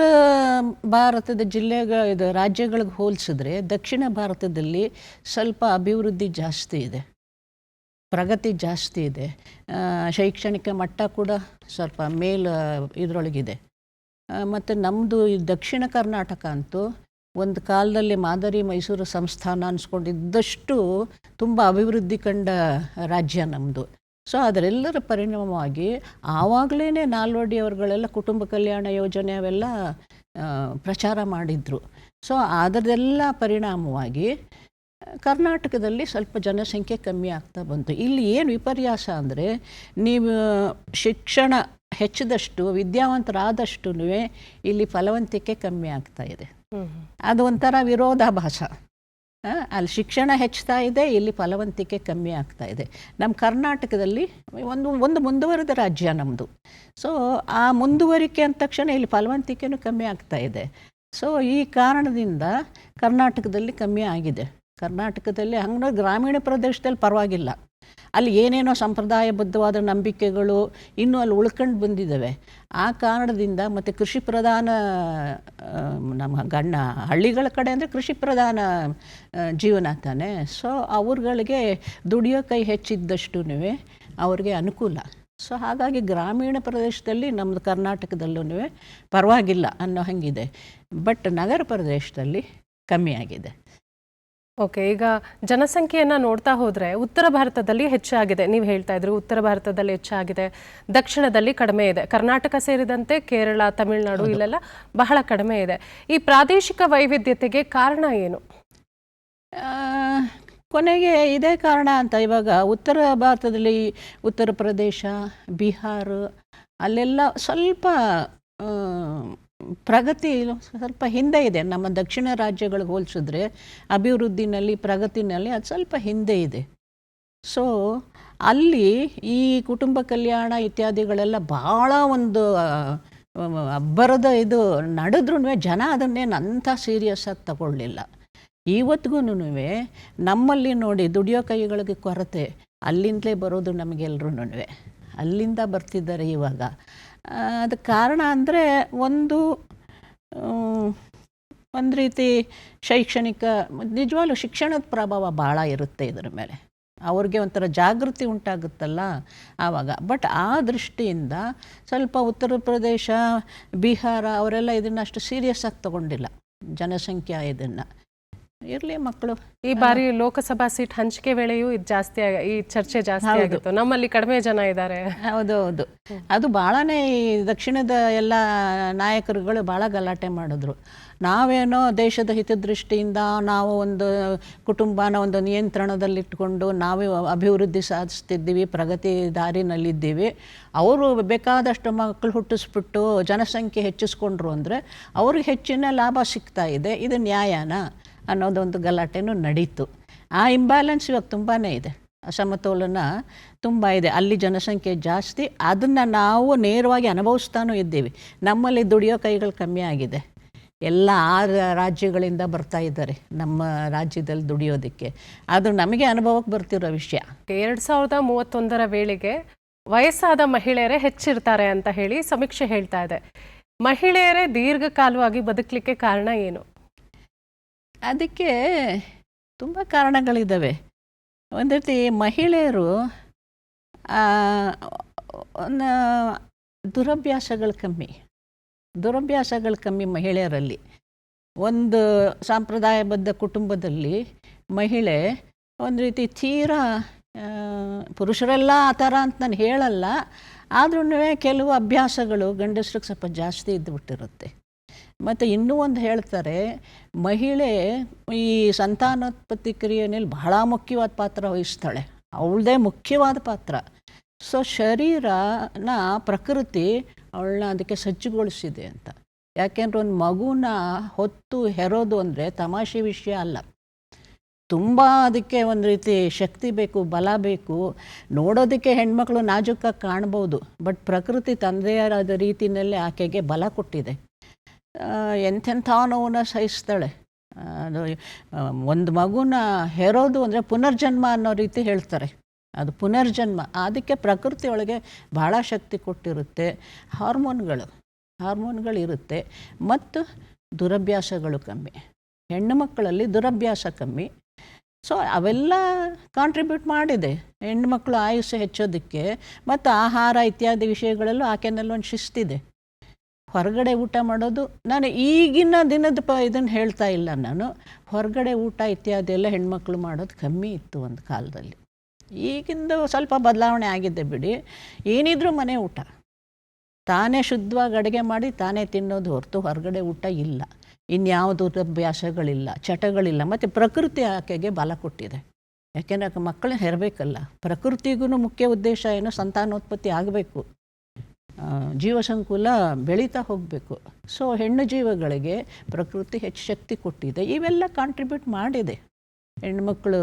ಭಾರತದ ಇದು ರಾಜ್ಯಗಳಿಗೆ ಹೋಲಿಸಿದ್ರೆ ದಕ್ಷಿಣ ಭಾರತದಲ್ಲಿ ಸ್ವಲ್ಪ ಅಭಿವೃದ್ಧಿ ಜಾಸ್ತಿ ಇದೆ, ಪ್ರಗತಿ ಜಾಸ್ತಿ ಇದೆ. ಶೈಕ್ಷಣಿಕ ಮಟ್ಟ ಕೂಡ ಸ್ವಲ್ಪ ಇದರೊಳಗಿದೆ. ಮತ್ತು ನಮ್ಮದು ಈ ದಕ್ಷಿಣ ಕರ್ನಾಟಕ ಅಂತೂ ಒಂದು ಕಾಲದಲ್ಲಿ ಮಾದರಿ ಮೈಸೂರು ಸಂಸ್ಥಾನ ಅನಿಸ್ಕೊಂಡಿದ್ದಷ್ಟು ತುಂಬ ಅಭಿವೃದ್ಧಿ ಕಂಡ ರಾಜ್ಯ ನಮ್ಮದು. ಸೊ ಅದರೆಲ್ಲರ ಪರಿಣಾಮವಾಗಿ ಆವಾಗಲೇ ನಾಲ್ವಡಿ ಅವರುಗಳೆಲ್ಲ ಕುಟುಂಬ ಕಲ್ಯಾಣ ಯೋಜನೆ ಅವೆಲ್ಲ ಪ್ರಚಾರ ಮಾಡಿದರು. ಸೊ ಅದರದೆಲ್ಲ ಪರಿಣಾಮವಾಗಿ ಕರ್ನಾಟಕದಲ್ಲಿ ಸ್ವಲ್ಪ ಜನಸಂಖ್ಯೆ ಕಮ್ಮಿ ಆಗ್ತಾ ಬಂತು. ಇಲ್ಲಿ ಏನು ವಿಪರ್ಯಾಸ ಅಂದರೆ, ನೀವು ಶಿಕ್ಷಣ ಹೆಚ್ಚಿದಷ್ಟು, ವಿದ್ಯಾವಂತರಾದಷ್ಟು ಇಲ್ಲಿ ಫಲವಂತಿಕೆ ಕಮ್ಮಿ ಆಗ್ತಾ ಇದೆ. ಅದು ಒಂಥರ ವಿರೋಧಾಭಾಸ. ಅಲ್ಲಿ ಶಿಕ್ಷಣ ಹೆಚ್ಚುತ್ತಾ ಇದೆ, ಇಲ್ಲಿ ಫಲವಂತಿಕೆ ಕಮ್ಮಿ ಆಗ್ತಾ ಇದೆ. ನಮ್ಮ ಕರ್ನಾಟಕದಲ್ಲಿ ಒಂದು ಮುಂದುವರೆದ ರಾಜ್ಯ ನಮ್ಮದು. ಸೊ ಆ ಮುಂದುವರಿಕೆ ಅಂದ ತಕ್ಷಣ ಇಲ್ಲಿ ಫಲವಂತಿಕೆನೂ ಕಮ್ಮಿ ಆಗ್ತಾ ಇದೆ. ಸೊ ಈ ಕಾರಣದಿಂದ ಕರ್ನಾಟಕದಲ್ಲಿ ಕಮ್ಮಿ ಆಗಿದೆ. ಕರ್ನಾಟಕದಲ್ಲಿ ಹಂಗೆ ಗ್ರಾಮೀಣ ಪ್ರದೇಶದಲ್ಲಿ ಪರವಾಗಿಲ್ಲ, ಅಲ್ಲಿ ಏನೇನೋ ಸಂಪ್ರದಾಯಬದ್ಧವಾದ ನಂಬಿಕೆಗಳು ಇನ್ನೂ ಅಲ್ಲಿ ಉಳ್ಕೊಂಡು ಬಂದಿದ್ದಾವೆ. ಆ ಕಾರಣದಿಂದ ಮತ್ತು ಕೃಷಿ ಪ್ರಧಾನ ನಮ್ಮ ಹಳ್ಳಿಗಳ ಕಡೆ ಅಂದರೆ ಕೃಷಿ ಪ್ರಧಾನ ಜೀವನ ತಾನೆ. ಸೊ ಅವ್ರುಗಳಿಗೆ ದುಡಿಯೋ ಕೈ ಹೆಚ್ಚಿದ್ದಷ್ಟು ಅವ್ರಿಗೆ ಅನುಕೂಲ. ಸೊ ಹಾಗಾಗಿ ಗ್ರಾಮೀಣ ಪ್ರದೇಶದಲ್ಲಿ ನಮ್ಮದು ಕರ್ನಾಟಕದಲ್ಲೂ ಪರವಾಗಿಲ್ಲ ಅನ್ನೋ ಹಂಗಿದೆ. ಬಟ್ ನಗರ ಪ್ರದೇಶದಲ್ಲಿ ಕಮ್ಮಿ ಆಗಿದೆ. ಓಕೆ, ಈಗ ಜನಸಂಖ್ಯೆಯನ್ನು ನೋಡ್ತಾ ಹೋದರೆ ಉತ್ತರ ಭಾರತದಲ್ಲಿ ಹೆಚ್ಚಾಗಿದೆ. ನೀವು ಹೇಳ್ತಾ ಇದ್ರಿ ಉತ್ತರ ಭಾರತದಲ್ಲಿ ಹೆಚ್ಚಾಗಿದೆ, ದಕ್ಷಿಣದಲ್ಲಿ ಕಡಿಮೆ ಇದೆ. ಕರ್ನಾಟಕ ಸೇರಿದಂತೆ ಕೇರಳ, ತಮಿಳುನಾಡು ಇಲ್ಲೆಲ್ಲ ಬಹಳ ಕಡಿಮೆ ಇದೆ. ಈ ಪ್ರಾದೇಶಿಕ ವೈವಿಧ್ಯತೆಗೆ ಕಾರಣ ಏನು? ಕೊನೆಗೆ ಇದೇ ಕಾರಣ ಅಂತ. ಇವಾಗ ಉತ್ತರ ಭಾರತದಲ್ಲಿ ಉತ್ತರ ಪ್ರದೇಶ, ಬಿಹಾರ ಅಲ್ಲೆಲ್ಲ ಸ್ವಲ್ಪ ಆ, ಪ್ರಗತಿ ಸ್ವಲ್ಪ ಹಿಂದೆ ಇದೆ. ನಮ್ಮ ದಕ್ಷಿಣ ರಾಜ್ಯಗಳಿಗೆ ಹೋಲಿಸಿದ್ರೆ ಅಭಿವೃದ್ಧಿನಲ್ಲಿ, ಪ್ರಗತಿನಲ್ಲಿ ಅದು ಸ್ವಲ್ಪ ಹಿಂದೆ ಇದೆ. ಸೊ ಅಲ್ಲಿ ಈ ಕುಟುಂಬ ಕಲ್ಯಾಣ ಇತ್ಯಾದಿಗಳೆಲ್ಲ ಭಾಳ ಒಂದು ಅಬ್ಬರದ ಇದು ನಡೆದ್ರೂ ಜನ ಅದನ್ನೇನು ಅಂಥ ಸೀರಿಯಸ್ ಆಗಿ ತಗೊಳ್ಳಿಲ್ಲ. ಇವತ್ತಿಗೂ ನಮ್ಮಲ್ಲಿ ನೋಡಿ ದುಡಿಯೋ ಕೈಗಳಿಗೆ ಕೊರತೆ, ಅಲ್ಲಿಂದಲೇ ಬರೋದು ನಮಗೆಲ್ಲರೂ ಅಲ್ಲಿಂದ ಬರ್ತಿದ್ದಾರೆ ಇವಾಗ. ಅದಕ್ಕೆ ಕಾರಣ ಅಂದರೆ ಒಂದು ರೀತಿ ಶೈಕ್ಷಣಿಕ, ನಿಜವಾಗ್ಲೂ ಶಿಕ್ಷಣದ ಪ್ರಭಾವ ಭಾಳ ಇರುತ್ತೆ ಇದರ ಮೇಲೆ. ಅವ್ರಿಗೆ ಒಂಥರ ಜಾಗೃತಿ ಉಂಟಾಗುತ್ತಲ್ಲ ಆವಾಗ. ಬಟ್ ಆ ದೃಷ್ಟಿಯಿಂದ ಸ್ವಲ್ಪ ಉತ್ತರ ಪ್ರದೇಶ, ಬಿಹಾರ ಅವರೆಲ್ಲ ಇದನ್ನು ಅಷ್ಟು ಸೀರಿಯಸ್ ಆಗಿ ತಗೊಂಡಿಲ್ಲ, ಜನಸಂಖ್ಯಾ ಇದನ್ನು. ಇರಲಿ ಮಕ್ಕಳು. ಈ ಬಾರಿ ಲೋಕಸಭಾ ಸೀಟ್ ಹಂಚಿಕೆ ವೇಳೆಯೂ ಇದು ಜಾಸ್ತಿ ಈ ಚರ್ಚೆ ಜಾಸ್ತಿ ಆಗಿತ್ತು. ನಮ್ಮಲ್ಲಿ ಕಡಿಮೆ ಜನ ಇದ್ದಾರೆ. ಹೌದು, ಅದು ಭಾಳನೇ ಈ ದಕ್ಷಿಣದ ಎಲ್ಲ ನಾಯಕರುಗಳು ಭಾಳ ಗಲಾಟೆ ಮಾಡಿದ್ರು. ನಾವೇನೋ ದೇಶದ ಹಿತದೃಷ್ಟಿಯಿಂದ ನಾವು ಒಂದು ಕುಟುಂಬನ ಒಂದು ನಿಯಂತ್ರಣದಲ್ಲಿಟ್ಕೊಂಡು ನಾವು ಅಭಿವೃದ್ಧಿ ಸಾಧಿಸ್ತಿದ್ದೀವಿ, ಪ್ರಗತಿ ದಾರಿನಲ್ಲಿದ್ದೀವಿ. ಅವರು ಬೇಕಾದಷ್ಟು ಮಕ್ಕಳು ಹುಟ್ಟಿಸ್ಬಿಟ್ಟು ಜನಸಂಖ್ಯೆ ಹೆಚ್ಚಿಸ್ಕೊಂಡ್ರು ಅಂದರೆ ಅವ್ರಿಗೆ ಹೆಚ್ಚಿನ ಲಾಭ ಸಿಗ್ತಾ ಇದೆ, ಇದು ನ್ಯಾಯನಾ ಅನ್ನೋದೊಂದು ಗಲಾಟೆನೂ ನಡೀತು. ಆ ಇಂಬ್ಯಾಲೆನ್ಸ್ ಇವಾಗ ತುಂಬಾ ಇದೆ, ಅಸಮತೋಲನ ತುಂಬ ಇದೆ. ಅಲ್ಲಿ ಜನಸಂಖ್ಯೆ ಜಾಸ್ತಿ, ಅದನ್ನು ನಾವು ನೇರವಾಗಿ ಅನುಭವಿಸ್ತಾನೂ ಇದ್ದೀವಿ. ನಮ್ಮಲ್ಲಿ ದುಡಿಯೋ ಕೈಗಳು ಕಮ್ಮಿ ಆಗಿದೆ. ಎಲ್ಲ ರಾಜ್ಯಗಳಿಂದ ಬರ್ತಾ ಇದ್ದಾರೆ ನಮ್ಮ ರಾಜ್ಯದಲ್ಲಿ ದುಡಿಯೋದಕ್ಕೆ. ಅದು ನಮಗೆ ಅನುಭವಕ್ಕೆ ಬರ್ತಿರೋ ವಿಷಯ. 2031 ವೇಳೆಗೆ ವಯಸ್ಸಾದ ಮಹಿಳೆಯರೇ ಹೆಚ್ಚಿರ್ತಾರೆ ಅಂತ ಹೇಳಿ ಸಮೀಕ್ಷೆ ಹೇಳ್ತಾ ಇದೆ. ಮಹಿಳೆಯರೇ ದೀರ್ಘಕಾಲವಾಗಿ ಬದುಕಲಿಕ್ಕೆ ಕಾರಣ ಏನು? ಅದಕ್ಕೆ ತುಂಬ ಕಾರಣಗಳಿದ್ದಾವೆ. ಒಂದು ರೀತಿ ಮಹಿಳೆಯರು ದುರಭ್ಯಾಸಗಳು ಕಮ್ಮಿ ಮಹಿಳೆಯರಲ್ಲಿ. ಒಂದು ಸಾಂಪ್ರದಾಯಬದ್ಧ ಕುಟುಂಬದಲ್ಲಿ ಮಹಿಳೆ ಒಂದು ರೀತಿ ತೀರಾ, ಪುರುಷರೆಲ್ಲ ಆ ಥರ ಅಂತ ನಾನು ಹೇಳಲ್ಲ, ಆದ್ರೂ ಕೆಲವು ಅಭ್ಯಾಸಗಳು ಗಂಡಸ್ರಿಗೆ ಸ್ವಲ್ಪ ಜಾಸ್ತಿ ಇದ್ದುಬಿಟ್ಟಿರುತ್ತೆ. ಮತ್ತು ಇನ್ನೂ ಒಂದು ಹೇಳ್ತಾರೆ, ಮಹಿಳೆ ಈ ಸಂತಾನೋತ್ಪತ್ತಿ ಕ್ರಿಯೆಯಲ್ಲಿ ಬಹಳ ಮುಖ್ಯವಾದ ಪಾತ್ರ ವಹಿಸ್ತಾಳೆ, ಅವಳದೇ ಮುಖ್ಯವಾದ ಪಾತ್ರ. ಸೊ ಶರೀರನ ಪ್ರಕೃತಿ ಅವಳನ್ನ ಅದಕ್ಕೆ ಸಜ್ಜುಗೊಳಿಸಿದೆ ಅಂತ. ಯಾಕೆಂದ್ರೆ ಒಂದು ಮಗುನ ಹೊತ್ತು ಹೆರೋದು ಅಂದರೆ ತಮಾಷೆ ವಿಷಯ ಅಲ್ಲ. ತುಂಬ ಅದಕ್ಕೆ ಒಂದು ರೀತಿ ಶಕ್ತಿ ಬೇಕು, ಬಲ ಬೇಕು. ನೋಡೋದಕ್ಕೆ ಹೆಣ್ಮಕ್ಳು ನಾಜೂಕಾಗಿ ಕಾಣ್ಬೋದು, ಬಟ್ ಪ್ರಕೃತಿ ತಂದೆಯರಾದ ರೀತಿಯಲ್ಲೇ ಆಕೆಗೆ ಬಲ ಕೊಟ್ಟಿದೆ. ಎಂಥೆಂಥ ನೋವನ್ನ ಸಹಿಸ್ತಾಳೆ. ಅದು ಒಂದು ಮಗುನ ಹೆರೋದು ಅಂದರೆ ಪುನರ್ಜನ್ಮ ಅನ್ನೋ ರೀತಿ ಹೇಳ್ತಾರೆ. ಅದು ಪುನರ್ಜನ್ಮ. ಅದಕ್ಕೆ ಪ್ರಕೃತಿ ಒಳಗೆ ಭಾಳ ಶಕ್ತಿ ಕೊಟ್ಟಿರುತ್ತೆ. ಹಾರ್ಮೋನ್ಗಳು ಇರುತ್ತೆ. ಮತ್ತು ದುರಭ್ಯಾಸಗಳು ಕಮ್ಮಿ. ಹೆಣ್ಣು ಮಕ್ಕಳಲ್ಲಿ ದುರಭ್ಯಾಸ ಕಮ್ಮಿ. ಸೊ ಅವೆಲ್ಲ ಕಾಂಟ್ರಿಬ್ಯೂಟ್ ಮಾಡಿದೆ ಹೆಣ್ಮಕ್ಳು ಆಯುಷ್ಯ ಹೆಚ್ಚೋದಕ್ಕೆ. ಮತ್ತು ಆಹಾರ ಇತ್ಯಾದಿ ವಿಷಯಗಳಲ್ಲೂ ಆಕೆನಲ್ಲಿ ಒಂದು ಶಿಸ್ತಿದೆ. ಹೊರಗಡೆ ಊಟ ಮಾಡೋದು, ನಾನು ಈಗಿನ ದಿನದ ಇದನ್ನು ಹೇಳ್ತಾ ಇಲ್ಲ, ನಾನು ಹೊರಗಡೆ ಊಟ ಇತ್ಯಾದಿ ಎಲ್ಲ ಹೆಣ್ಮಕ್ಳು ಮಾಡೋದು ಕಮ್ಮಿ ಇತ್ತು ಒಂದು ಕಾಲದಲ್ಲಿ. ಈಗಿಂದು ಸ್ವಲ್ಪ ಬದಲಾವಣೆ ಆಗಿದೆ ಬಿಡಿ. ಏನಿದ್ರೂ ಮನೆ ಊಟ, ತಾನೇ ಶುದ್ಧವಾಗಿ ಅಡುಗೆ ಮಾಡಿ ತಾನೇ ತಿನ್ನೋದು ಹೊರತು ಹೊರಗಡೆ ಊಟ ಇಲ್ಲ. ಇನ್ಯಾವುದು ಅಭ್ಯಾಸಗಳಿಲ್ಲ, ಚಟಗಳಿಲ್ಲ. ಮತ್ತು ಪ್ರಕೃತಿ ಆಕೆಗೆ ಬಲ ಕೊಟ್ಟಿದೆ. ಯಾಕೆಂದರೆ ಮಕ್ಕಳನ್ನ ಹೆರಬೇಕಲ್ಲ. ಪ್ರಕೃತಿಗೂ ಮುಖ್ಯ ಉದ್ದೇಶ ಏನು? ಸಂತಾನೋತ್ಪತ್ತಿ ಆಗಬೇಕು, ಜೀವಸಂಕುಲ ಬೆಳೀತಾ ಹೋಗಬೇಕು. ಸೊ ಹೆಣ್ಣು ಜೀವಗಳಿಗೆ ಪ್ರಕೃತಿ ಹೆಚ್ಚು ಶಕ್ತಿ ಕೊಟ್ಟಿದೆ. ಇವೆಲ್ಲ ಕಾಂಟ್ರಿಬ್ಯೂಟ್ ಮಾಡಿದೆ ಹೆಣ್ಮಕ್ಳು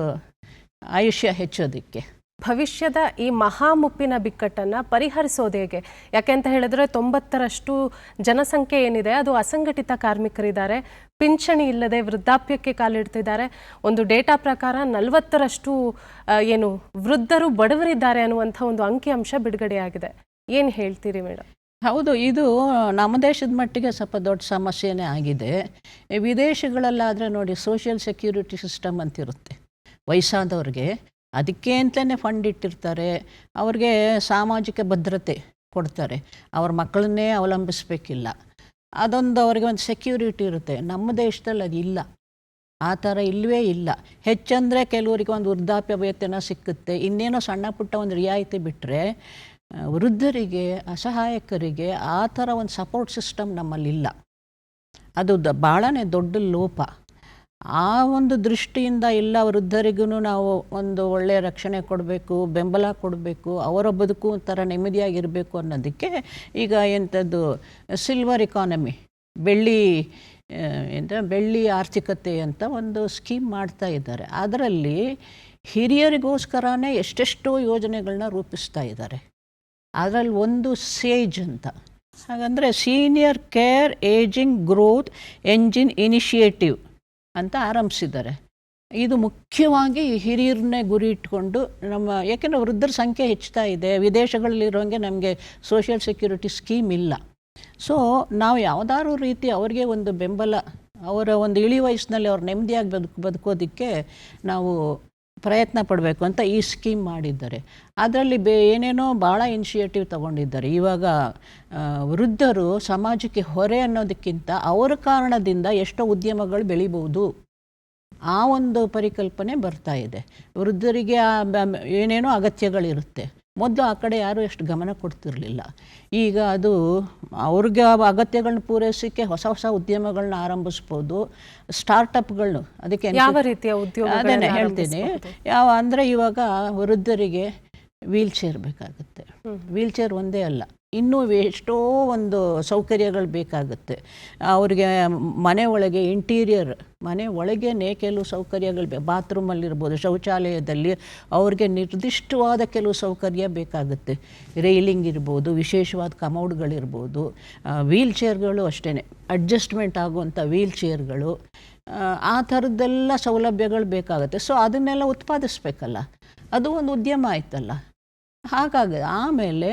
ಆಯುಷ್ಯ ಹೆಚ್ಚೋದಕ್ಕೆ. ಭವಿಷ್ಯದ ಈ ಮಹಾಮುಪ್ಪಿನ ಬಿಕ್ಕಟ್ಟನ್ನು ಪರಿಹರಿಸೋದು ಹೇಗೆ? ಯಾಕೆ ಅಂತ ಹೇಳಿದ್ರೆ 90ರಷ್ಟು ಜನಸಂಖ್ಯೆ ಏನಿದೆ ಅದು ಅಸಂಘಟಿತ ಕಾರ್ಮಿಕರಿದ್ದಾರೆ, ಪಿಂಚಣಿ ಇಲ್ಲದೆ ವೃದ್ಧಾಪ್ಯಕ್ಕೆ ಕಾಲಿಡ್ತಿದ್ದಾರೆ. ಒಂದು ಡೇಟಾ ಪ್ರಕಾರ 40ರಷ್ಟು ವೃದ್ಧರು ಬಡವರಿದ್ದಾರೆ ಅನ್ನುವಂಥ ಒಂದು ಅಂಕಿಅಂಶ ಬಿಡುಗಡೆಯಾಗಿದೆ. ಏನು ಹೇಳ್ತೀರಿ ಮೇಡಮ್? ಹೌದು, ಇದು ನಮ್ಮ ದೇಶದ ಮಟ್ಟಿಗೆ ಸ್ವಲ್ಪ ದೊಡ್ಡ ಸಮಸ್ಯೆನೇ ಆಗಿದೆ. ವಿದೇಶಗಳಲ್ಲಾದರೆ ನೋಡಿ, ಸೋಷಿಯಲ್ ಸೆಕ್ಯೂರಿಟಿ ಸಿಸ್ಟಮ್ ಅಂತಿರುತ್ತೆ ವಯಸ್ಸಾದವ್ರಿಗೆ. ಅದಕ್ಕೆ ಅಂತಲೇ ಫಂಡ್ ಇಟ್ಟಿರ್ತಾರೆ. ಅವ್ರಿಗೆ ಸಾಮಾಜಿಕ ಭದ್ರತೆ ಕೊಡ್ತಾರೆ. ಅವ್ರ ಮಕ್ಕಳನ್ನೇ ಅವಲಂಬಿಸಬೇಕಿಲ್ಲ. ಅದೊಂದು ಅವ್ರಿಗೆ ಒಂದು ಸೆಕ್ಯೂರಿಟಿ ಇರುತ್ತೆ. ನಮ್ಮ ದೇಶದಲ್ಲಿ ಅದು ಇಲ್ಲ, ಆ ಥರ ಇಲ್ಲವೇ ಇಲ್ಲ. ಹೆಚ್ಚಂದರೆ ಕೆಲವರಿಗೆ ಒಂದು ವೃದ್ಧಾಪ್ಯ ವೇತನ ಸಿಕ್ಕುತ್ತೆ, ಇನ್ನೇನೋ ಸಣ್ಣ ಪುಟ್ಟ ಒಂದು ರಿಯಾಯಿತಿ ಬಿಟ್ಟರೆ ವೃದ್ಧರಿಗೆ, ಅಸಹಾಯಕರಿಗೆ ಆ ಥರ ಒಂದು ಸಪೋರ್ಟ್ ಸಿಸ್ಟಮ್ ನಮ್ಮಲ್ಲಿಲ್ಲ. ಅದು ಭಾಳನೇ ದೊಡ್ಡ ಲೋಪ. ಆ ಒಂದು ದೃಷ್ಟಿಯಿಂದ ಇಲ್ಲ, ವೃದ್ಧರಿಗೂ ನಾವು ಒಂದು ಒಳ್ಳೆಯ ರಕ್ಷಣೆ ಕೊಡಬೇಕು, ಬೆಂಬಲ ಕೊಡಬೇಕು, ಅವರ ಬದುಕು ಒಂಥರ ನೆಮ್ಮದಿಯಾಗಿರಬೇಕು ಅನ್ನೋದಕ್ಕೆ ಈಗ ಎಂಥದ್ದು ಸಿಲ್ವರ್ ಇಕಾನಮಿ, ಬೆಳ್ಳಿ ಆರ್ಥಿಕತೆ ಅಂತ ಒಂದು ಸ್ಕೀಮ್ ಮಾಡ್ತಾ ಇದ್ದಾರೆ. ಅದರಲ್ಲಿ ಹಿರಿಯರಿಗೋಸ್ಕರನೇ ಎಷ್ಟೆಷ್ಟೋ ಯೋಜನೆಗಳನ್ನ ರೂಪಿಸ್ತಾ ಇದ್ದಾರೆ. ಅದರಲ್ಲಿ ಒಂದು ಸೇಜ್ ಅಂತ, ಹಾಗಂದರೆ senior care ageing growth engine initiative ಅಂತ ಆರಂಭಿಸಿದ್ದಾರೆ. ಇದು ಮುಖ್ಯವಾಗಿ ಹಿರಿಯರನ್ನೇ ಗುರಿ ಇಟ್ಕೊಂಡು ಯಾಕೆಂದರೆ ವೃದ್ಧರ ಸಂಖ್ಯೆ ಹೆಚ್ಚುತ್ತಾ ಇದೆ, ವಿದೇಶಗಳಲ್ಲಿರೋಂಗೆ ನಮಗೆ ಸೋಷಿಯಲ್ ಸೆಕ್ಯೂರಿಟಿ ಸ್ಕೀಮ್ ಇಲ್ಲ. ಸೊ ನಾವು ಯಾವುದಾದ್ರು ರೀತಿ ಅವ್ರಿಗೆ ಒಂದು ಬೆಂಬಲ, ಅವರ ಒಂದು ಇಳಿ ವಯಸ್ಸಿನಲ್ಲಿ ಅವ್ರು ನೆಮ್ಮದಿಯಾಗಿ ಬದುಕೋದಕ್ಕೆ ನಾವು ಪ್ರಯತ್ನ ಪಡಬೇಕು ಅಂತ ಈ ಸ್ಕೀಮ್ ಮಾಡಿದ್ದಾರೆ. ಅದರಲ್ಲಿ ಏನೇನೋ ಭಾಳ ಇನಿಷಿಯೇಟಿವ್ ತಗೊಂಡಿದ್ದಾರೆ. ಇವಾಗ ವೃದ್ಧರು ಸಮಾಜಕ್ಕೆ ಹೊರೆ ಅನ್ನೋದಕ್ಕಿಂತ ಅವರ ಕಾರಣದಿಂದ ಎಷ್ಟೋ ಉದ್ಯಮಗಳು ಬೆಳಿಬೋದು, ಆ ಒಂದು ಪರಿಕಲ್ಪನೆ ಬರ್ತಾ ಇದೆ. ವೃದ್ಧರಿಗೆ ಏನೇನೋ ಅಗತ್ಯಗಳಿರುತ್ತೆ. ಮೊದಲು ಆ ಕಡೆ ಯಾರೂ ಎಷ್ಟು ಗಮನ ಕೊಡ್ತಿರಲಿಲ್ಲ. ಈಗ ಅದು ಅವ್ರಿಗೆ ಅಗತ್ಯಗಳನ್ನ ಪೂರೈಸೋಕ್ಕೆ ಹೊಸ ಹೊಸ ಉದ್ಯಮಗಳನ್ನ ಆರಂಭಿಸ್ಬೋದು, ಸ್ಟಾರ್ಟಪ್ಗಳನ್ನ. ಅದಕ್ಕೆ ಯಾವ ರೀತಿಯ ಉದ್ಯೋಗ ಅದನ್ನೇ ಹೇಳ್ತೀನಿ. ಅಂದರೆ ಇವಾಗ ವೃದ್ಧರಿಗೆ ವೀಲ್ ಚೇರ್ ಬೇಕಾಗುತ್ತೆ. ವೀಲ್ ಚೇರ್ ಒಂದೇ ಅಲ್ಲ, ಇನ್ನೂ ಎಷ್ಟೋ ಒಂದು ಸೌಕರ್ಯಗಳು ಬೇಕಾಗುತ್ತೆ. ಅವ್ರಿಗೆ ಮನೆ ಒಳಗೆ ಇಂಟೀರಿಯರ್, ಮನೆ ಒಳಗೇ ಕೆಲವು ಸೌಕರ್ಯಗಳು ಬಾತ್ರೂಮಲ್ಲಿರ್ಬೋದು, ಶೌಚಾಲಯದಲ್ಲಿ ಅವ್ರಿಗೆ ನಿರ್ದಿಷ್ಟವಾದ ಕೆಲವು ಸೌಕರ್ಯ ಬೇಕಾಗುತ್ತೆ. ರೈಲಿಂಗ್ ಇರ್ಬೋದು, ವಿಶೇಷವಾದ ಕಮೋಡ್ಗಳಿರ್ಬೋದು, ವೀಲ್ ಚೇರ್ಗಳು ಅಷ್ಟೇ, ಅಡ್ಜಸ್ಟ್ಮೆಂಟ್ ಆಗುವಂಥ ವೀಲ್ ಚೇರ್ಗಳು, ಆ ಥರದ್ದೆಲ್ಲ ಸೌಲಭ್ಯಗಳು ಬೇಕಾಗುತ್ತೆ. ಸೊ ಅದನ್ನೆಲ್ಲ ಉತ್ಪಾದಿಸ್ಬೇಕಲ್ಲ, ಅದು ಒಂದು ಉದ್ಯಮ ಆಯ್ತಲ್ಲ. ಹಾಗಾಗಿ ಆಮೇಲೆ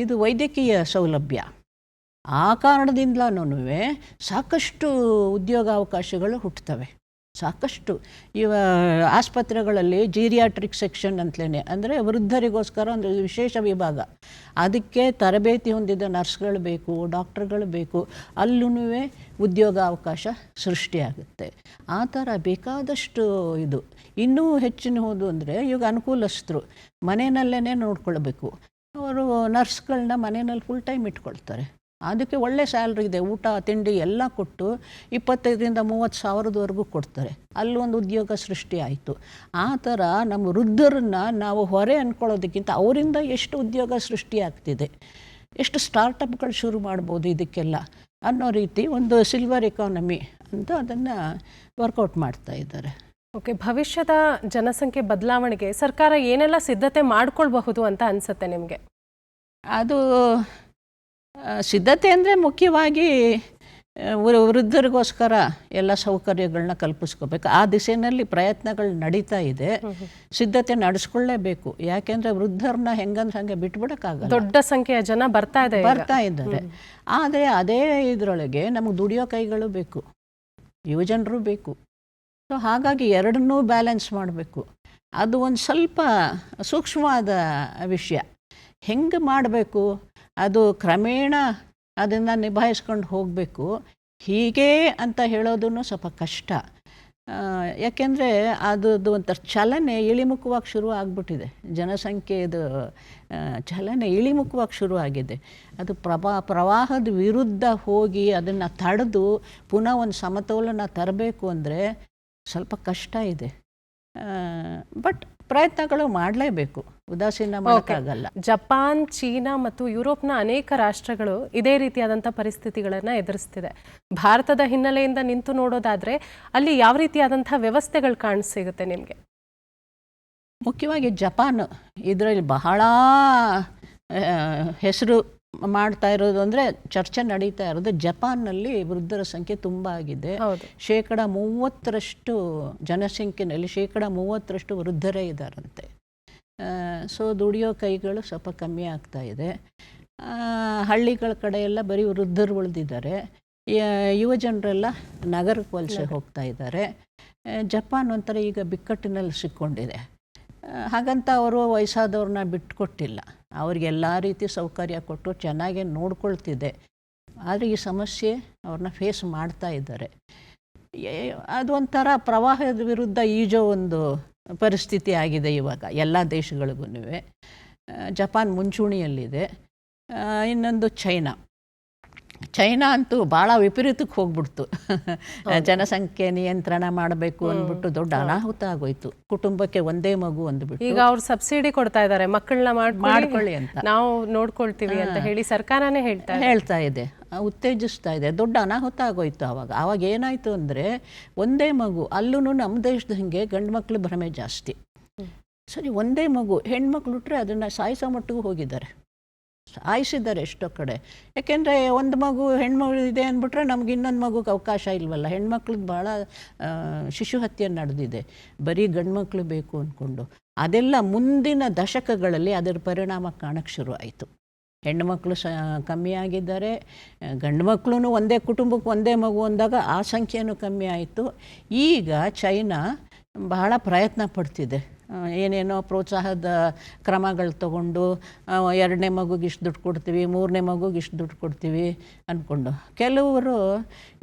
ಇದು ವೈದ್ಯಕೀಯ ಸೌಲಭ್ಯ, ಆ ಕಾರಣದಿಂದಲೂ ಸಾಕಷ್ಟು ಉದ್ಯೋಗಾವಕಾಶಗಳು ಹುಟ್ಟುತ್ತವೆ. ಸಾಕಷ್ಟು ಆಸ್ಪತ್ರೆಗಳಲ್ಲಿ ಜೀರಿಯಾಟ್ರಿಕ್ ಸೆಕ್ಷನ್ ಅಂತಲೇ, ಅಂದರೆ ವೃದ್ಧರಿಗೋಸ್ಕರ ಒಂದು ವಿಶೇಷ ವಿಭಾಗ, ಅದಕ್ಕೆ ತರಬೇತಿ ಹೊಂದಿದ ನರ್ಸ್ಗಳು ಬೇಕು, ಡಾಕ್ಟರ್ಗಳು ಬೇಕು, ಅಲ್ಲೂ ಉದ್ಯೋಗಾವಕಾಶ ಸೃಷ್ಟಿಯಾಗುತ್ತೆ. ಆ ಥರ ಬೇಕಾದಷ್ಟು ಇದು. ಇನ್ನೂ ಹೆಚ್ಚಿನ ಹೋದು ಅಂದರೆ ಇವಾಗ ಅನುಕೂಲಸ್ಥರು ಮನೆಯಲ್ಲೇ ನೋಡ್ಕೊಳ್ಬೇಕು. ಅವರು ನರ್ಸ್ಗಳನ್ನ ಮನೆಯಲ್ಲಿ ಫುಲ್ ಟೈಮ್ ಇಟ್ಕೊಳ್ತಾರೆ. ಅದಕ್ಕೆ ಒಳ್ಳೆ ಸ್ಯಾಲ್ರಿ ಇದೆ, ಊಟ ತಿಂಡಿ ಎಲ್ಲ ಕೊಟ್ಟು 25,000-30,000 ಸಾವಿರದವರೆಗೂ ಕೊಡ್ತಾರೆ. ಅಲ್ಲೊಂದು ಉದ್ಯೋಗ ಸೃಷ್ಟಿ ಆಯಿತು. ಆ ಥರ ನಮ್ಮ ವೃದ್ಧರನ್ನು ನಾವು ಹೊರೆ ಅಂದ್ಕೊಳ್ಳೋದಕ್ಕಿಂತ ಅವರಿಂದ ಎಷ್ಟು ಉದ್ಯೋಗ ಸೃಷ್ಟಿ ಆಗ್ತಿದೆ, ಎಷ್ಟು ಸ್ಟಾರ್ಟಪ್ಗಳು ಶುರು ಮಾಡ್ಬೋದು ಇದಕ್ಕೆಲ್ಲ ಅನ್ನೋ ರೀತಿ ಒಂದು ಸಿಲ್ವರ್ ಎಕಾನಮಿ ಅಂತ ಅದನ್ನು ವರ್ಕೌಟ್ ಮಾಡ್ತಾ ಇದ್ದಾರೆ. ಓಕೆ, ಭವಿಷ್ಯದ ಜನಸಂಖ್ಯೆ ಬದಲಾವಣೆಗೆ ಸರ್ಕಾರ ಏನೆಲ್ಲ ಸಿದ್ಧತೆ ಮಾಡ್ಕೊಳ್ಬಹುದು ಅಂತ ಅನಿಸುತ್ತೆ ನಿಮಗೆ? ಅದು ಸಿದ್ಧತೆ ಅಂದರೆ ಮುಖ್ಯವಾಗಿ ವೃದ್ಧರಿಗೋಸ್ಕರ ಎಲ್ಲ ಸೌಕರ್ಯಗಳನ್ನ ಕಲ್ಪಿಸ್ಕೋಬೇಕು. ಆ ದಿಸೆಯಲ್ಲಿ ಪ್ರಯತ್ನಗಳು ನಡೀತಾ ಇದೆ. ಸಿದ್ಧತೆ ನಡೆಸ್ಕೊಳ್ಳೇಬೇಕು. ಯಾಕೆಂದರೆ ವೃದ್ಧರನ್ನ ಹೆಂಗಂದ್ರೆ ಹಾಗೆ ಬಿಟ್ಬಿಡೋಕ್ಕಾಗಲ್ಲ. ದೊಡ್ಡ ಸಂಖ್ಯೆಯ ಜನ ಬರ್ತಾ ಇದ್ದಾರೆ. ಆದರೆ ಅದೇ ಇದರೊಳಗೆ ನಮಗೆ ದುಡಿಯೋ ಕೈಗಳು ಬೇಕು, ಯುವಜನರು ಬೇಕು. ಸೊ ಹಾಗಾಗಿ ಎರಡನ್ನೂ ಬ್ಯಾಲೆನ್ಸ್ ಮಾಡಬೇಕು. ಅದು ಒಂದು ಸ್ವಲ್ಪ ಸೂಕ್ಷ್ಮವಾದ ವಿಷಯ. ಹೆಂಗೆ ಮಾಡಬೇಕು, ಅದು ಕ್ರಮೇಣ ಅದನ್ನು ನಿಭಾಯಿಸ್ಕೊಂಡು ಹೋಗಬೇಕು. ಹೀಗೆ ಅಂತ ಹೇಳೋದೂ ಸ್ವಲ್ಪ ಕಷ್ಟ. ಯಾಕೆಂದರೆ ಅದು ಒಂಥರ ಚಲನೆ ಇಳಿಮುಖವಾಗಿ ಶುರು ಆಗಿಬಿಟ್ಟಿದೆ. ಜನಸಂಖ್ಯೆದು ಚಲನೆ ಇಳಿಮುಖವಾಗಿ ಶುರು ಆಗಿದೆ. ಅದು ಪ್ರವಾಹದ ವಿರುದ್ಧ ಹೋಗಿ ಅದನ್ನು ತಡೆದು ಪುನಃ ಒಂದು ಸಮತೋಲನ ತರಬೇಕು ಅಂದರೆ ಸ್ವಲ್ಪ ಕಷ್ಟ ಇದೆ. ಬಟ್ ಪ್ರಯತ್ನಗಳು ಮಾಡಲೇಬೇಕು, ಉದಾಸೀನ ಮಾಡೋಕ್ಕಾಗಲ್ಲ. ಜಪಾನ್, ಚೀನಾ ಮತ್ತು ಯುರೋಪ್ನ ಅನೇಕ ರಾಷ್ಟ್ರಗಳು ಇದೇ ರೀತಿಯಾದಂಥ ಪರಿಸ್ಥಿತಿಗಳನ್ನು ಎದುರಿಸ್ತಿದೆ. ಭಾರತದ ಹಿನ್ನೆಲೆಯಿಂದ ನಿಂತು ನೋಡೋದಾದರೆ ಅಲ್ಲಿ ಯಾವ ರೀತಿಯಾದಂಥ ವ್ಯವಸ್ಥೆಗಳು ಕಾಣಿಸಿಗುತ್ತೆ ನಿಮಗೆ? ಮುಖ್ಯವಾಗಿ ಜಪಾನ್ ಇದರಲ್ಲಿ ಬಹಳ ಹೆಸರು ಮಾಡ್ತಾ ಇರೋದು ಅಂದರೆ ಚರ್ಚೆ ನಡೀತಾ ಇರೋದು ಜಪಾನ್ನಲ್ಲಿ ವೃದ್ಧರ ಸಂಖ್ಯೆ ತುಂಬ ಆಗಿದೆ. 30% ಜನಸಂಖ್ಯೆಯಲ್ಲಿ 30% ವೃದ್ಧರೇ ಇದ್ದಾರಂತೆ. ಸೊ ದುಡಿಯೋ ಕೈಗಳು ಸ್ವಲ್ಪ ಕಮ್ಮಿ ಆಗ್ತಾ ಇದೆ. ಹಳ್ಳಿಗಳ ಕಡೆ ಎಲ್ಲ ಬರೀ ವೃದ್ಧರು ಉಳಿದಿದ್ದಾರೆ. ಯುವ ಜನರೆಲ್ಲ ನಗರಕ್ಕೆ ವಲಸೆ ಹೋಗ್ತಾ ಇದ್ದಾರೆ. ಜಪಾನ್ ಒಂಥರ ಈಗ ಬಿಕ್ಕಟ್ಟಿನಲ್ಲಿ ಸಿಕ್ಕೊಂಡಿದೆ. ಹಾಗಂತ ಅವರು ವಯಸ್ಸಾದವ್ರನ್ನ ಬಿಟ್ಟುಕೊಟ್ಟಿಲ್ಲ, ಅವ್ರಿಗೆಲ್ಲ ರೀತಿ ಸೌಕರ್ಯ ಕೊಟ್ಟು ಚೆನ್ನಾಗಿ ನೋಡ್ಕೊಳ್ತಿದೆ. ಆದರೆ ಈ ಸಮಸ್ಯೆ ಅವ್ರನ್ನ ಫೇಸ್ ಮಾಡ್ತಾ ಇದ್ದಾರೆ. ಅದೊಂಥರ ಪ್ರವಾಹದ ವಿರುದ್ಧ ಈಜೋ ಒಂದು ಪರಿಸ್ಥಿತಿ ಆಗಿದೆ ಇವಾಗ ಎಲ್ಲ ದೇಶಗಳಿಗೂ. ಜಪಾನ್ ಮುಂಚೂಣಿಯಲ್ಲಿದೆ. ಇನ್ನೊಂದು ಚೈನಾ. ಚೈನಾ ಅಂತೂ ಭಾಳ ವಿಪರೀತಕ್ಕೆ ಹೋಗ್ಬಿಡ್ತು. ಜನಸಂಖ್ಯೆ ನಿಯಂತ್ರಣ ಮಾಡಬೇಕು ಅಂದ್ಬಿಟ್ಟು ದೊಡ್ಡ ಅನಾಹುತ ಆಗೋಯ್ತು. ಕುಟುಂಬಕ್ಕೆ ಒಂದೇ ಮಗು ಅಂದ್ಬಿಟ್ಟು ಈಗ ಅವ್ರು ಸಬ್ಸಿಡಿ ಕೊಡ್ತಾ ಇದ್ದಾರೆ, ಮಕ್ಕಳನ್ನ ಮಾಡ್ಕೊಳ್ಳಿ ಅಂತ ನಾವು ನೋಡ್ಕೊಳ್ತೀವಿ ಅಂತ ಹೇಳಿ ಸರ್ಕಾರನೇ ಹೇಳ್ತಾ ಇದೆ, ಉತ್ತೇಜಿಸ್ತಾ ಇದೆ. ದೊಡ್ಡ ಅನಾಹುತ ಆಗೋಯ್ತು ಆವಾಗ ಏನಾಯಿತು ಅಂದರೆ, ಒಂದೇ ಮಗು, ಅಲ್ಲೂ ನಮ್ಮ ದೇಶದ ಹಿಂಗೆ ಗಂಡು ಮಕ್ಕಳು ಭ್ರಮೆ ಜಾಸ್ತಿ. ಸರಿ, ಒಂದೇ ಮಗು, ಹೆಣ್ಮಕ್ಳು ಹುಟ್ರೆ ಅದನ್ನು ಸಾಯಿಸೋ ಮಟ್ಟಿಗೂ ಹೋಗಿದ್ದಾರೆ, ಸಾಯಿಸಿದ್ದಾರೆ ಎಷ್ಟೋ ಕಡೆ. ಯಾಕೆಂದರೆ ಒಂದು ಮಗು ಹೆಣ್ಮಗಳು ಇದೆ ಅಂದ್ಬಿಟ್ರೆ ನಮ್ಗೆ ಇನ್ನೊಂದು ಮಗುಗೆ ಅವಕಾಶ ಇಲ್ವಲ್ಲ. ಹೆಣ್ಮಕ್ಳದ್ದು ಭಾಳ ಶಿಶು ಹತ್ಯೆ ನಡೆದಿದೆ, ಬರೀ ಗಂಡ್ಮಕ್ಳು ಬೇಕು ಅಂದ್ಕೊಂಡು. ಅದೆಲ್ಲ ಮುಂದಿನ ದಶಕಗಳಲ್ಲಿ ಅದರ ಪರಿಣಾಮ ಕಾಣಕ್ಕೆ ಶುರು ಆಯಿತು. ಹೆಣ್ಣುಮಕ್ಕಳು ಕಮ್ಮಿ ಆಗಿದ್ದಾರೆ, ಗಂಡು ಮಕ್ಕಳು ಒಂದೇ ಕುಟುಂಬಕ್ಕೆ ಒಂದೇ ಮಗು ಅಂದಾಗ ಆ ಸಂಖ್ಯೆನೂ ಕಮ್ಮಿ ಆಯಿತು. ಈಗ ಚೈನಾ ಬಹಳ ಪ್ರಯತ್ನ ಪಡ್ತಿದೆ, ಏನೇನೋ ಪ್ರೋತ್ಸಾಹದ ಕ್ರಮಗಳು ತಗೊಂಡು, 2ನೇ ಮಗುಗೆ ಇಷ್ಟು ದುಡ್ಡು ಕೊಡ್ತೀವಿ, 3ನೇ ಮಗುಗೆ ಇಷ್ಟು ದುಡ್ಡು ಕೊಡ್ತೀವಿ ಅಂದ್ಕೊಂಡು. ಕೆಲವರು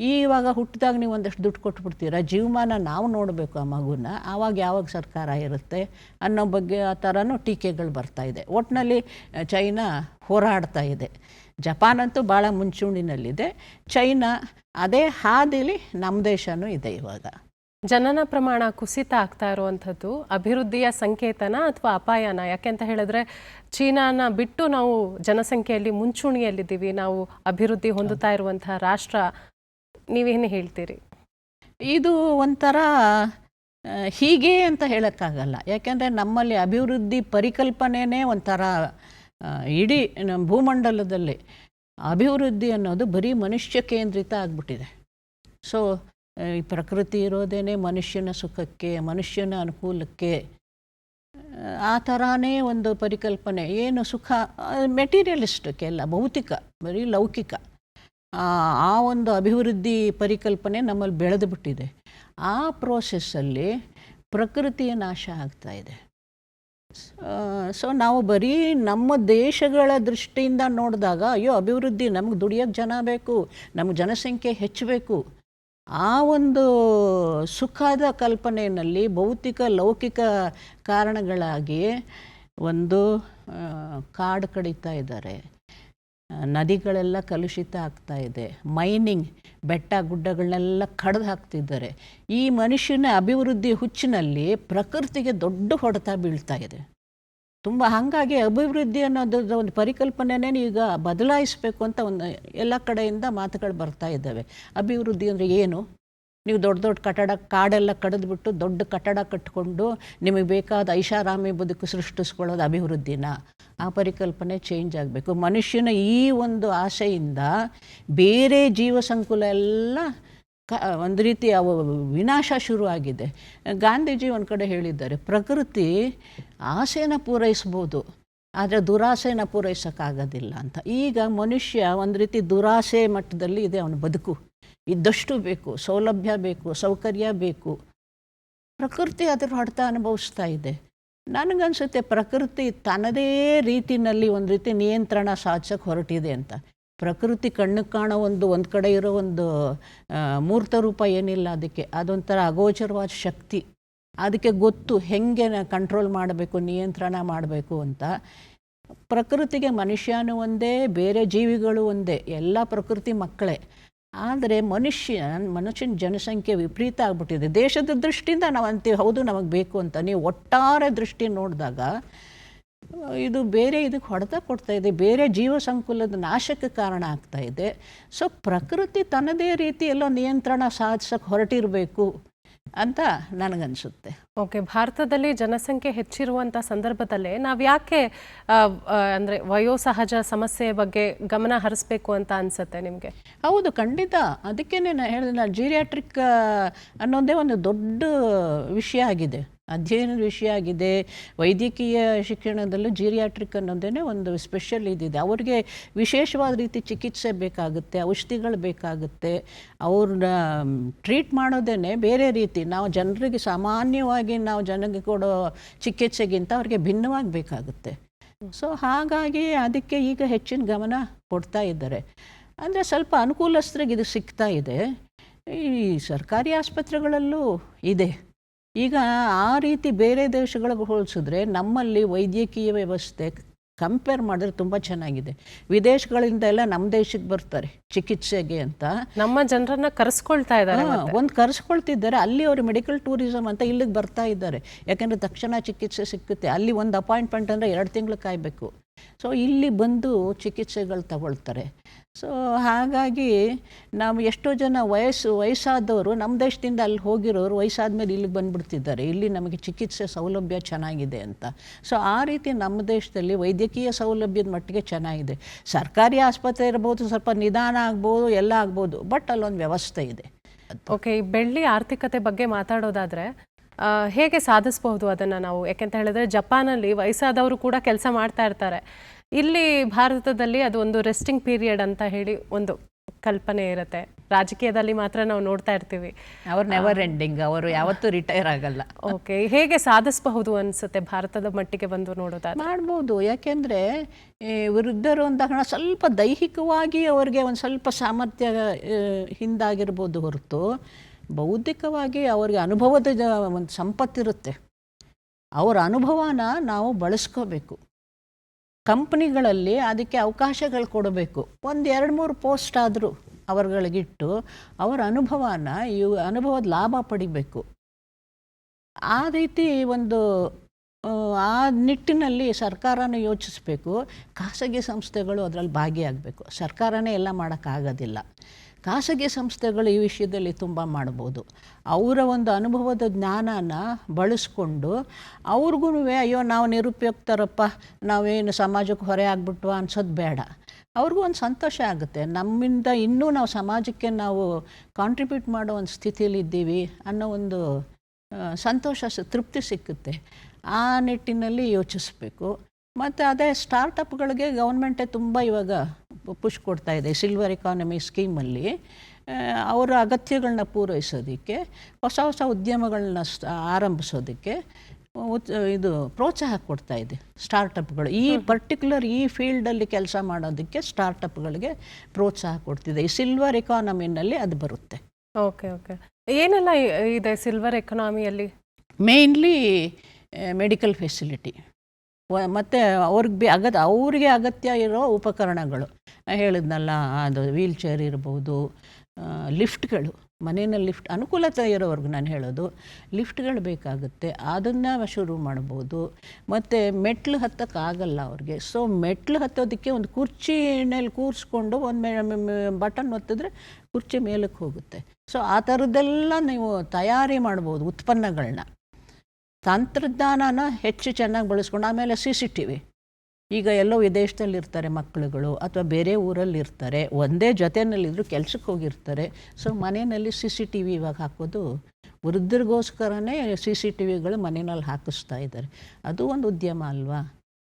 ಇವಾಗ ಹುಟ್ಟಿದಾಗ ನೀವು ಒಂದಷ್ಟು ದುಡ್ಡು ಕೊಟ್ಬಿಡ್ತೀರ, ಜೀವಮಾನ ನಾವು ನೋಡಬೇಕು ಆ ಮಗುನ, ಆವಾಗ ಯಾವಾಗ ಸರ್ಕಾರ ಇರುತ್ತೆ ಅನ್ನೋ ಬಗ್ಗೆ ಆ ಥರನೂ ಟೀಕೆಗಳು ಬರ್ತಾಯಿದೆ. ಒಟ್ಟಿನಲ್ಲಿ ಚೈನಾ ಹೋರಾಡ್ತಾ ಇದೆ. ಜಪಾನ್ ಅಂತೂ ಭಾಳ ಮುಂಚೂಣಿನಲ್ಲಿದೆ. ಚೈನಾ ಅದೇ ಹಾದಿಲಿ ನಮ್ಮ ದೇಶನೂ ಇದೆ. ಇವಾಗ ಜನನ ಪ್ರಮಾಣ ಕುಸಿತ ಆಗ್ತಾ ಇರುವಂಥದ್ದು ಅಭಿವೃದ್ಧಿಯ ಸಂಕೇತನ ಅಥವಾ ಅಪಾಯನ? ಯಾಕೆಂತ ಹೇಳಿದ್ರೆ ಚೀನಾನ ಬಿಟ್ಟು ನಾವು ಜನಸಂಖ್ಯೆಯಲ್ಲಿ ಮುಂಚೂಣಿಯಲ್ಲಿದ್ದೀವಿ, ನಾವು ಅಭಿವೃದ್ಧಿ ಹೊಂದುತ್ತಾ ಇರುವಂತಹ ರಾಷ್ಟ್ರ. ನೀವೇನು ಹೇಳ್ತೀರಿ? ಇದು ಒಂಥರ ಹೀಗೆ ಅಂತ ಹೇಳೋಕ್ಕಾಗಲ್ಲ. ಯಾಕೆಂದರೆ ನಮ್ಮಲ್ಲಿ ಅಭಿವೃದ್ಧಿ ಪರಿಕಲ್ಪನೆಯೇ ಒಂಥರ, ಇಡೀ ನಮ್ಮ ಭೂಮಂಡಲದಲ್ಲಿ ಅಭಿವೃದ್ಧಿ ಅನ್ನೋದು ಬರೀ ಮನುಷ್ಯ ಕೇಂದ್ರಿತ ಆಗಿಬಿಟ್ಟಿದೆ. ಸೊ ಈ ಪ್ರಕೃತಿ ಇರೋದೇನೆ ಮನುಷ್ಯನ ಸುಖಕ್ಕೆ, ಮನುಷ್ಯನ ಅನುಕೂಲಕ್ಕೆ. ಆ ಥರನೇ ಒಂದು ಪರಿಕಲ್ಪನೆ. ಏನು ಸುಖ ಮೆಟೀರಿಯಲಿಸ್ಟಕ್ಕೆಲ್ಲ, ಭೌತಿಕ, ಬರೀ ಲೌಕಿಕ. ಆ ಒಂದು ಅಭಿವೃದ್ಧಿ ಪರಿಕಲ್ಪನೆ ನಮ್ಮಲ್ಲಿ ಬೆಳೆದು ಬಿಟ್ಟಿದೆ. ಆ ಪ್ರೋಸೆಸ್ಸಲ್ಲಿ ಪ್ರಕೃತಿಯ ನಾಶ ಆಗ್ತಾಯಿದೆ. ಸೊ ನಾವು ಬರೀ ನಮ್ಮ ದೇಶಗಳ ದೃಷ್ಟಿಯಿಂದ ನೋಡಿದಾಗ, ಅಯ್ಯೋ ಅಭಿವೃದ್ಧಿ, ನಮಗೆ ದುಡಿಯೋಕ್ಕೆ ಜನ ಬೇಕು, ನಮಗೆ ಜನಸಂಖ್ಯೆ ಹೆಚ್ಚಬೇಕು, ಆ ಒಂದು ಸುಖದ ಕಲ್ಪನೆಯಲ್ಲಿ ಭೌತಿಕ ಲೌಕಿಕ ಕಾರಣಗಳಾಗಿ ಒಂದು ಕಾಡು ಕಡಿತಾ ಇದ್ದಾರೆ, ನದಿಗಳೆಲ್ಲ ಕಲುಷಿತ ಆಗ್ತಾ ಇದೆ, ಮೈನಿಂಗ್, ಬೆಟ್ಟ ಗುಡ್ಡಗಳನ್ನೆಲ್ಲ ಕಡ್ದು ಹಾಕ್ತಿದ್ದಾರೆ. ಈ ಮನುಷ್ಯನ ಅಭಿವೃದ್ಧಿ ಹುಚ್ಚಿನಲ್ಲಿ ಪ್ರಕೃತಿಗೆ ದೊಡ್ಡ ಹೊಡೆತ ಬೀಳ್ತಾ ಇದೆ ತುಂಬ. ಹಾಗಾಗಿ ಅಭಿವೃದ್ಧಿ ಅನ್ನೋದು ಒಂದು ಪರಿಕಲ್ಪನೆನೇ ಈಗ ಬದಲಾಯಿಸಬೇಕು ಅಂತ ಒಂದು ಎಲ್ಲ ಕಡೆಯಿಂದ ಮಾತುಗಳು ಬರ್ತಾ ಇದ್ದಾವೆ. ಅಭಿವೃದ್ಧಿ ಅಂದರೆ ಏನು? ನೀವು ದೊಡ್ಡ ದೊಡ್ಡ ಕಟ್ಟಡ, ಕಾಡೆಲ್ಲ ಕಡಿದ್ಬಿಟ್ಟು ದೊಡ್ಡ ಕಟ್ಟಡ ಕಟ್ಕೊಂಡು ನಿಮಗೆ ಬೇಕಾದ ಐಷಾರಾಮಿ ಬದುಕು ಸೃಷ್ಟಿಸ್ಕೊಳ್ಳೋದು ಅಭಿವೃದ್ಧಿನ? ಆ ಪರಿಕಲ್ಪನೆ ಚೇಂಜ್ ಆಗಬೇಕು. ಮನುಷ್ಯನ ಈ ಒಂದು ಆಸೆಯಿಂದ ಬೇರೆ ಜೀವ ಸಂಕುಲ ಎಲ್ಲ ಒಂದು ರೀತಿ ವಿನಾಶ ಶುರು ಆಗಿದೆ. ಗಾಂಧೀಜಿ ಒಂದು ಕಡೆ ಹೇಳಿದ್ದಾರೆ, ಪ್ರಕೃತಿ ಆಸೆನ ಪೂರೈಸ್ಬೋದು, ಆದರೆ ದುರಾಸೆನ ಪೂರೈಸೋಕ್ಕಾಗೋದಿಲ್ಲ ಅಂತ. ಈಗ ಮನುಷ್ಯ ಒಂದು ರೀತಿ ದುರಾಸೆ ಮಟ್ಟದಲ್ಲಿ ಇದೆ. ಅವನ ಬದುಕು ಇದ್ದಷ್ಟು ಬೇಕು, ಸೌಲಭ್ಯ ಬೇಕು, ಸೌಕರ್ಯ ಬೇಕು. ಪ್ರಕೃತಿ ಅದರ ಹೊಡೆತ ಅನುಭವಿಸ್ತಾ ಇದೆ. ನನಗನ್ಸುತ್ತೆ ಪ್ರಕೃತಿ ತನ್ನದೇ ರೀತಿಯಲ್ಲಿ ಒಂದು ರೀತಿ ನಿಯಂತ್ರಣ ಸಾಧಿಸೋಕ್ಕೆ ಹೊರಟಿದೆ ಅಂತ. ಪ್ರಕೃತಿ ಕಣ್ಣಿಗೆ ಕಾಣೋ ಒಂದು ಕಡೆ ಇರೋ ಒಂದು ಮೂರ್ತ ರೂಪ ಏನಿಲ್ಲ ಅದಕ್ಕೆ, ಅದೊಂಥರ ಅಗೋಚರವಾದ ಶಕ್ತಿ. ಅದಕ್ಕೆ ಗೊತ್ತು ಹೆಂಗೆ ಕಂಟ್ರೋಲ್ ಮಾಡಬೇಕು, ನಿಯಂತ್ರಣ ಮಾಡಬೇಕು ಅಂತ. ಪ್ರಕೃತಿಗೆ ಮನುಷ್ಯನೂ ಒಂದೇ, ಬೇರೆ ಜೀವಿಗಳು ಒಂದೇ, ಎಲ್ಲ ಪ್ರಕೃತಿ ಮಕ್ಕಳೇ. ಆದರೆ ಮನುಷ್ಯನ ಜನಸಂಖ್ಯೆ ವಿಪರೀತ ಆಗ್ಬಿಟ್ಟಿದೆ. ದೇಶದ ದೃಷ್ಟಿಯಿಂದ ನಾವು ಅಂತೀವಿ ಹೌದು ನಮಗೆ ಬೇಕು ಅಂತ. ನೀವು ಒಟ್ಟಾರೆ ದೃಷ್ಟಿ ನೋಡಿದಾಗ ಇದು ಬೇರೆ ಇದಕ್ಕೆ ಹೊಡೆತ ಕೊಡ್ತಾ ಇದೆ, ಬೇರೆ ಜೀವ ಸಂಕುಲದ ನಾಶಕ್ಕೆ ಕಾರಣ ಆಗ್ತಾ ಇದೆ. ಸೊ ಪ್ರಕೃತಿ ತನ್ನದೇ ರೀತಿ ಎಲ್ಲೋ ನಿಯಂತ್ರಣ ಸಾಧಿಸೋಕ್ಕೆ ಹೊರಟಿರಬೇಕು ಅಂತ ನನಗನ್ಸುತ್ತೆ. ಓಕೆ, ಭಾರತದಲ್ಲಿ ಜನಸಂಖ್ಯೆ ಹೆಚ್ಚಿರುವಂಥ ಸಂದರ್ಭದಲ್ಲೇ ನಾವು ಯಾಕೆ ಅಂದರೆ ವಯೋಸಹಜ ಸಮಸ್ಯೆಯ ಬಗ್ಗೆ ಗಮನ ಹರಿಸ್ಬೇಕು ಅಂತ ಅನಿಸುತ್ತೆ ನಿಮಗೆ? ಹೌದು, ಖಂಡಿತ. ಅದಕ್ಕೇನೆ ನಾನು ಹೇಳಿದೆ, ಜೀರಿಯಾಟ್ರಿಕ್ ಅನ್ನೋದೇ ಒಂದು ದೊಡ್ಡ ವಿಷಯ ಆಗಿದೆ, ಅಧ್ಯಯನದ ವಿಷಯ ಆಗಿದೆ. ವೈದ್ಯಕೀಯ ಶಿಕ್ಷಣದಲ್ಲೂ ಜೀರಿಯಾಟ್ರಿಕ್ ಅನ್ನೋದೇ ಒಂದು ಸ್ಪೆಷಲ್ ಇದಿದೆ. ಅವ್ರಿಗೆ ವಿಶೇಷವಾದ ರೀತಿ ಚಿಕಿತ್ಸೆ ಬೇಕಾಗುತ್ತೆ, ಔಷಧಿಗಳು ಬೇಕಾಗುತ್ತೆ. ಅವ್ರನ್ನ ಟ್ರೀಟ್ ಮಾಡೋದೇ ಬೇರೆ ರೀತಿ. ನಾವು ಜನರಿಗೆ ಸಾಮಾನ್ಯವಾಗಿ ನಾವು ಜನರಿಗೆ ಕೊಡೋ ಚಿಕಿತ್ಸೆಗಿಂತ ಅವ್ರಿಗೆ ಭಿನ್ನವಾಗಿ ಬೇಕಾಗುತ್ತೆ. ಸೊ ಹಾಗಾಗಿ ಅದಕ್ಕೆ ಈಗ ಹೆಚ್ಚಿನ ಗಮನ ಕೊಡ್ತಾ ಇದ್ದಾರೆ. ಅಂದರೆ ಸ್ವಲ್ಪ ಅನುಕೂಲಸ್ಥರಿಗೆ ಇದು ಸಿಗ್ತಾ ಇದೆ. ಈ ಸರ್ಕಾರಿ ಆಸ್ಪತ್ರೆಗಳಲ್ಲೂ ಇದೆ. ಈಗ ಆ ರೀತಿ ಬೇರೆ ದೇಶಗಳಿಗೆ ಹೋಲಿಸಿದ್ರೆ ನಮ್ಮಲ್ಲಿ ವೈದ್ಯಕೀಯ ವ್ಯವಸ್ಥೆ ಕಂಪೇರ್ ಮಾಡಿದ್ರೆ ತುಂಬ ಚೆನ್ನಾಗಿದೆ. ವಿದೇಶಗಳಿಂದ ಎಲ್ಲ ನಮ್ಮ ದೇಶಕ್ಕೆ ಬರ್ತಾರೆ ಚಿಕಿತ್ಸೆಗೆ ಅಂತ. ನಮ್ಮ ಜನರನ್ನ ಕರೆಸ್ಕೊಳ್ತಾ ಇದ್ದಾರೆ. ಒಂದು ಕರೆಸ್ಕೊಳ್ತಿದ್ದಾರೆ, ಅಲ್ಲಿ ಅವರು ಮೆಡಿಕಲ್ ಟೂರಿಸಮ್ ಅಂತ ಇಲ್ಲಿಗೆ ಬರ್ತಾ ಇದ್ದಾರೆ. ಯಾಕೆಂದರೆ ತಕ್ಷಣ ಚಿಕಿತ್ಸೆ ಸಿಕ್ಕುತ್ತೆ. ಅಲ್ಲಿ ಒಂದು ಅಪಾಯಿಂಟ್ಮೆಂಟ್ ಅಂದರೆ 2 ತಿಂಗಳು ಕಾಯಬೇಕು. ಸೊ ಇಲ್ಲಿ ಬಂದು ಚಿಕಿತ್ಸೆಗಳು ತಗೊಳ್ತಾರೆ. ಸೊ ಹಾಗಾಗಿ ನಾವು ಎಷ್ಟೋ ಜನ ವಯಸ್ಸಾದವರು ನಮ್ಮ ದೇಶದಿಂದ ಅಲ್ಲಿ ಹೋಗಿರೋರು ವಯಸ್ಸಾದ್ಮೇಲೆ ಇಲ್ಲಿಗೆ ಬಂದುಬಿಡ್ತಿದ್ದಾರೆ, ಇಲ್ಲಿ ನಮಗೆ ಚಿಕಿತ್ಸೆ ಸೌಲಭ್ಯ ಚೆನ್ನಾಗಿದೆ ಅಂತ. ಸೊ ಆ ರೀತಿ ನಮ್ಮ ದೇಶದಲ್ಲಿ ವೈದ್ಯಕೀಯ ಸೌಲಭ್ಯದ ಮಟ್ಟಿಗೆ ಚೆನ್ನಾಗಿದೆ. ಸರ್ಕಾರಿ ಆಸ್ಪತ್ರೆ ಇರ್ಬೋದು, ಸ್ವಲ್ಪ ನಿಧಾನ ಆಗ್ಬೋದು, ಎಲ್ಲ ಆಗ್ಬೋದು, ಬಟ್ ಅಲ್ಲೊಂದು ವ್ಯವಸ್ಥೆ ಇದೆ. ಓಕೆ, ಈ ಬೆಳ್ಳಿ ಆರ್ಥಿಕತೆ ಬಗ್ಗೆ ಮಾತಾಡೋದಾದರೆ ಹೇಗೆ ಸಾಧಿಸಬಹುದು ಅದನ್ನು ನಾವು? ಯಾಕೆಂತ ಹೇಳಿದ್ರೆ ಜಪಾನಲ್ಲಿ ವಯಸ್ಸಾದವರು ಕೂಡ ಕೆಲಸ ಮಾಡ್ತಾ ಇರ್ತಾರೆ. ಇಲ್ಲಿ ಭಾರತದಲ್ಲಿ ಅದು ಒಂದು ರೆಸ್ಟಿಂಗ್ ಪೀರಿಯಡ್ ಅಂತ ಹೇಳಿ ಒಂದು ಕಲ್ಪನೆ ಇರುತ್ತೆ. ರಾಜಕೀಯದಲ್ಲಿ ಮಾತ್ರ ನಾವು ನೋಡ್ತಾ ಇರ್ತೀವಿ, ಅವರು ನೆವರ್ ಎಂಡಿಂಗ್, ಅವರು ಯಾವತ್ತೂ ರಿಟೈರ್ ಆಗಲ್ಲ. ಓಕೆ, ಹೇಗೆ ಸಾಧಿಸಬಹುದು ಅನಿಸುತ್ತೆ ಭಾರತದ ಮಟ್ಟಿಗೆ ಬಂದು ನೋಡೋದಾದ್ರೆ? ಮಾಡ್ಬೋದು. ಯಾಕೆಂದರೆ ವೃದ್ಧರು ಅಂದಾಗ ಸ್ವಲ್ಪ ದೈಹಿಕವಾಗಿ ಅವರಿಗೆ ಒಂದು ಸ್ವಲ್ಪ ಸಾಮರ್ಥ್ಯ ಹಿಂದಾಗಿರ್ಬೋದು ಹೊರತು ಬೌದ್ಧಿಕವಾಗಿ ಅವರಿಗೆ ಅನುಭವದ ಒಂದು ಸಂಪತ್ತಿರುತ್ತೆ. ಅವರ ಅನುಭವನ ನಾವು ಬಳಸ್ಕೋಬೇಕು. ಕಂಪ್ನಿಗಳಲ್ಲಿ ಅದಕ್ಕೆ ಅವಕಾಶಗಳು ಕೊಡಬೇಕು. 1-2-3 ಪೋಸ್ಟ್ ಆದರೂ ಅವರುಗಳಿಗಿಟ್ಟು ಅವರ ಅನುಭವದ ಲಾಭ ಪಡಿಬೇಕು. ಆ ರೀತಿ ಒಂದು ಆ ನಿಟ್ಟಿನಲ್ಲಿ ಸರ್ಕಾರನೂ ಯೋಚಿಸಬೇಕು. ಖಾಸಗಿ ಸಂಸ್ಥೆಗಳು ಅದರಲ್ಲಿ ಭಾಗಿಯಾಗಬೇಕು. ಸರ್ಕಾರನೇ ಎಲ್ಲ ಮಾಡೋಕ್ಕಾಗೋದಿಲ್ಲ. ಖಾಸಗಿ ಸಂಸ್ಥೆಗಳು ಈ ವಿಷಯದಲ್ಲಿ ತುಂಬ ಮಾಡ್ಬೋದು. ಅವರ ಒಂದು ಅನುಭವದ ಜ್ಞಾನನ ಬಳಸ್ಕೊಂಡು ಅವ್ರಿಗೂ ಅಯ್ಯೋ ನಾವು ನಿರುಪಯುಕ್ತರಪ್ಪ, ನಾವೇನು ಸಮಾಜಕ್ಕೆ ಹೊರೆ ಆಗ್ಬಿಟ್ವ ಅನ್ಸೋದು ಬೇಡ. ಅವ್ರಿಗೂ ಒಂದು ಸಂತೋಷ ಆಗುತ್ತೆ, ನಮ್ಮಿಂದ ಇನ್ನೂ ನಾವು ಸಮಾಜಕ್ಕೆ ನಾವು ಕಾಂಟ್ರಿಬ್ಯೂಟ್ ಮಾಡೋ ಒಂದು ಸ್ಥಿತಿಯಲ್ಲಿ ಇದ್ದೀವಿ ಅನ್ನೋ ಒಂದು ಸಂತೋಷ, ತೃಪ್ತಿ ಸಿಕ್ಕುತ್ತೆ. ಆ ನಿಟ್ಟಿನಲ್ಲಿ ಯೋಚಿಸಬೇಕು. ಮತ್ತು ಅದೇ ಸ್ಟಾರ್ಟಪ್ಗಳಿಗೆ ಗೌರ್ಮೆಂಟೇ ತುಂಬ ಇವಾಗ ಪುಷ್ ಕೊಡ್ತಾ ಇದೆ. ಸಿಲ್ವರ್ ಎಕಾನಮಿ ಸ್ಕೀಮಲ್ಲಿ ಅವರ ಅಗತ್ಯಗಳನ್ನ ಪೂರೈಸೋದಕ್ಕೆ, ಹೊಸ ಹೊಸ ಉದ್ಯಮಗಳನ್ನ ಆರಂಭಿಸೋದಕ್ಕೆ ಇದು ಪ್ರೋತ್ಸಾಹ ಕೊಡ್ತಾ ಇದೆ ಸ್ಟಾರ್ಟಪ್ಗಳು. ಈ ಪರ್ಟಿಕ್ಯುಲರ್ ಈ ಫೀಲ್ಡಲ್ಲಿ ಕೆಲಸ ಮಾಡೋದಕ್ಕೆ ಸ್ಟಾರ್ಟಪ್ಗಳಿಗೆ ಪ್ರೋತ್ಸಾಹ ಕೊಡ್ತಿದೆ. ಈ ಸಿಲ್ವರ್ ಎಕಾನಮಿನಲ್ಲಿ ಅದು ಬರುತ್ತೆ. ಓಕೆ ಓಕೆ, ಏನೆಲ್ಲ ಇದೆ ಸಿಲ್ವರ್ ಎಕಾನಮಿಯಲ್ಲಿ? ಮೇನ್ಲಿ ಮೆಡಿಕಲ್ ಫೆಸಿಲಿಟಿ ಮತ್ತು ಅವ್ರಿಗೆ ಅಗತ್ಯ ಇರೋ ಉಪಕರಣಗಳು. ಹೇಳಿದ್ನಲ್ಲ, ಅದು ವೀಲ್ ಚೇರ್ ಇರ್ಬೋದು, ಲಿಫ್ಟ್ಗಳು, ಮನೆಯಲ್ಲಿ ಲಿಫ್ಟ್ ಅನುಕೂಲತೆ ಇರೋವ್ರಿಗೆ ನಾನು ಹೇಳೋದು, ಲಿಫ್ಟ್ಗಳು ಬೇಕಾಗುತ್ತೆ, ಅದನ್ನು ಶುರು ಮಾಡ್ಬೋದು. ಮತ್ತು ಮೆಟ್ಲು ಹತ್ತಕ್ಕಾಗಲ್ಲ ಅವ್ರಿಗೆ. ಸೊ ಮೆಟ್ಲು ಹತ್ತೋದಕ್ಕೆ ಒಂದು ಕುರ್ಚಿನಲ್ಲಿ ಕೂರಿಸ್ಕೊಂಡು ಒಂದು ಬಟನ್ ಒತ್ತಿದ್ರೆ ಕುರ್ಚಿ ಮೇಲಕ್ಕೆ ಹೋಗುತ್ತೆ. ಸೊ ಆ ಥರದ್ದೆಲ್ಲ ನೀವು ತಯಾರಿ ಮಾಡ್ಬೋದು ಉತ್ಪನ್ನಗಳನ್ನ. ತಂತ್ರಜ್ಞಾನನ ಹೆಚ್ಚು ಚೆನ್ನಾಗಿ ಬಳಸ್ಕೊಂಡು, ಆಮೇಲೆ CCTV. ಈಗ ಎಲ್ಲೋ ವಿದೇಶದಲ್ಲಿ ಇರ್ತಾರೆ ಮಕ್ಕಳುಗಳು, ಅಥವಾ ಬೇರೆ ಊರಲ್ಲಿ ಇರ್ತಾರೆ, ಒಂದೇ ಜೊತೆಯಲ್ಲಿದ್ದರೂ ಕೆಲಸಕ್ಕೆ ಹೋಗಿರ್ತಾರೆ. ಸೊ ಮನೆಯಲ್ಲಿ CCTV ಇವಾಗ ಹಾಕೋದು ವೃದ್ಧರಿಗೋಸ್ಕರನೇ CCTVಗಳು ಮನೆಯಲ್ಲಿ ಹಾಕಿಸ್ತಾ ಇದ್ದಾರೆ. ಅದು ಒಂದು ಉದ್ಯಮ ಅಲ್ವಾ?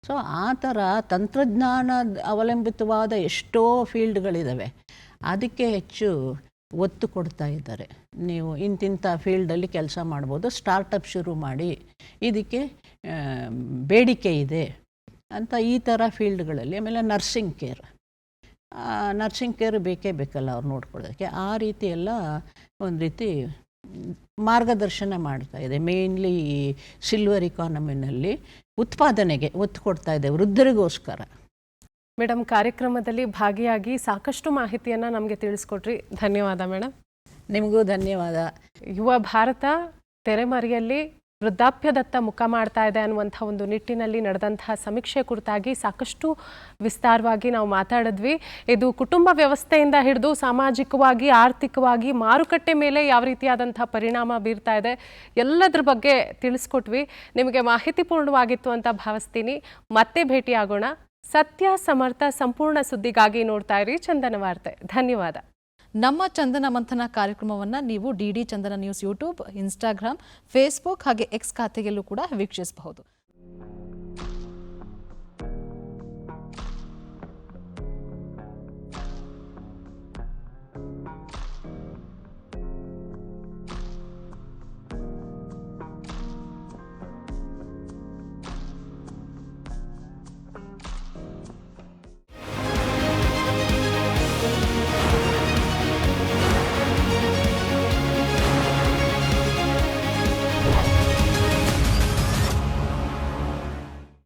ಸೊ ಆ ಥರ ತಂತ್ರಜ್ಞಾನ ಅವಲಂಬಿತವಾದ ಎಷ್ಟೋ ಫೀಲ್ಡ್ಗಳಿದ್ದಾವೆ. ಅದಕ್ಕೆ ಹೆಚ್ಚು ಒತ್ತು ಕೊಡ್ತಾ ಇದ್ದಾರೆ. ನೀವು ಇಂತಿಂಥ ಫೀಲ್ಡಲ್ಲಿ ಕೆಲಸ ಮಾಡ್ಬೋದು, ಸ್ಟಾರ್ಟಪ್ ಶುರು ಮಾಡಿ, ಇದಕ್ಕೆ ಬೇಡಿಕೆ ಇದೆ ಅಂತ ಈ ಥರ ಫೀಲ್ಡ್ಗಳಲ್ಲಿ. ಆಮೇಲೆ ನರ್ಸಿಂಗ್ ಕೇರ್ ಬೇಕೇ ಬೇಕಲ್ಲ ಅವ್ರು ನೋಡ್ಕೊಳ್ಳೋದಕ್ಕೆ. ಆ ರೀತಿ ಎಲ್ಲ ಒಂದು ರೀತಿ ಮಾರ್ಗದರ್ಶನ ಮಾಡ್ತಾ ಇದೆ. ಮೇನ್ಲಿ ಸಿಲ್ವರ್ ಇಕಾನಮಿನಲ್ಲಿ ಉತ್ಪಾದನೆಗೆ ಒತ್ತು ಕೊಡ್ತಾ ಇದೆ ವೃದ್ಧರಿಗೋಸ್ಕರ. ಮೇಡಮ್, ಕಾರ್ಯಕ್ರಮದಲ್ಲಿ ಭಾಗಿಯಾಗಿ ಸಾಕಷ್ಟು ಮಾಹಿತಿಯನ್ನು ನಮಗೆ ತಿಳಿಸ್ಕೊಟ್ರಿ. ಧನ್ಯವಾದ ಮೇಡಮ್. ನಿಮಗೂ ಧನ್ಯವಾದ. ಯುವ ಭಾರತ ತೆರೆಮರೆಯಲ್ಲಿ ವೃದ್ಧಾಪ್ಯದತ್ತ ಮುಖ ಮಾಡ್ತಾ ಇದೆ ಅನ್ನುವಂಥ ಒಂದು ನಿಟ್ಟಿನಲ್ಲಿ ನಡೆದಂತಹ ಸಮೀಕ್ಷೆ ಕುರಿತಾಗಿ ಸಾಕಷ್ಟು ವಿಸ್ತಾರವಾಗಿ ನಾವು ಮಾತಾಡಿದ್ವಿ. ಇದು ಕುಟುಂಬ ವ್ಯವಸ್ಥೆಯಿಂದ ಹಿಡಿದು ಸಾಮಾಜಿಕವಾಗಿ, ಆರ್ಥಿಕವಾಗಿ, ಮಾರುಕಟ್ಟೆ ಮೇಲೆ ಯಾವ ರೀತಿಯಾದಂಥ ಪರಿಣಾಮ ಬೀರ್ತಾ ಇದೆ ಎಲ್ಲದರ ಬಗ್ಗೆ ತಿಳಿಸ್ಕೊಟ್ವಿ. ನಿಮಗೆ ಮಾಹಿತಿಪೂರ್ಣವಾಗಿತ್ತು ಅಂತ ಭಾವಿಸ್ತೀನಿ. ಮತ್ತೆ ಭೇಟಿಯಾಗೋಣ. ಸತ್ಯ, ಸಮರ್ಥ, ಸಂಪೂರ್ಣ ಸುದ್ದಿಗಾಗಿ ನೋಡ್ತಾ ಇರಿ ಚಂದನ ವಾರ್ತೆ. ಧನ್ಯವಾದ. ನಮ್ಮ ಚಂದನ ಮಂಥನ ಕಾರ್ಯಕ್ರಮವನ್ನು ನೀವು DD ಚಂದನ ನ್ಯೂಸ್ ಯೂಟ್ಯೂಬ್, ಇನ್ಸ್ಟಾಗ್ರಾಮ್, ಫೇಸ್ಬುಕ್ ಹಾಗೆ X ಖಾತೆಯಲ್ಲೂ ಕೂಡ ವೀಕ್ಷಿಸಬಹುದು.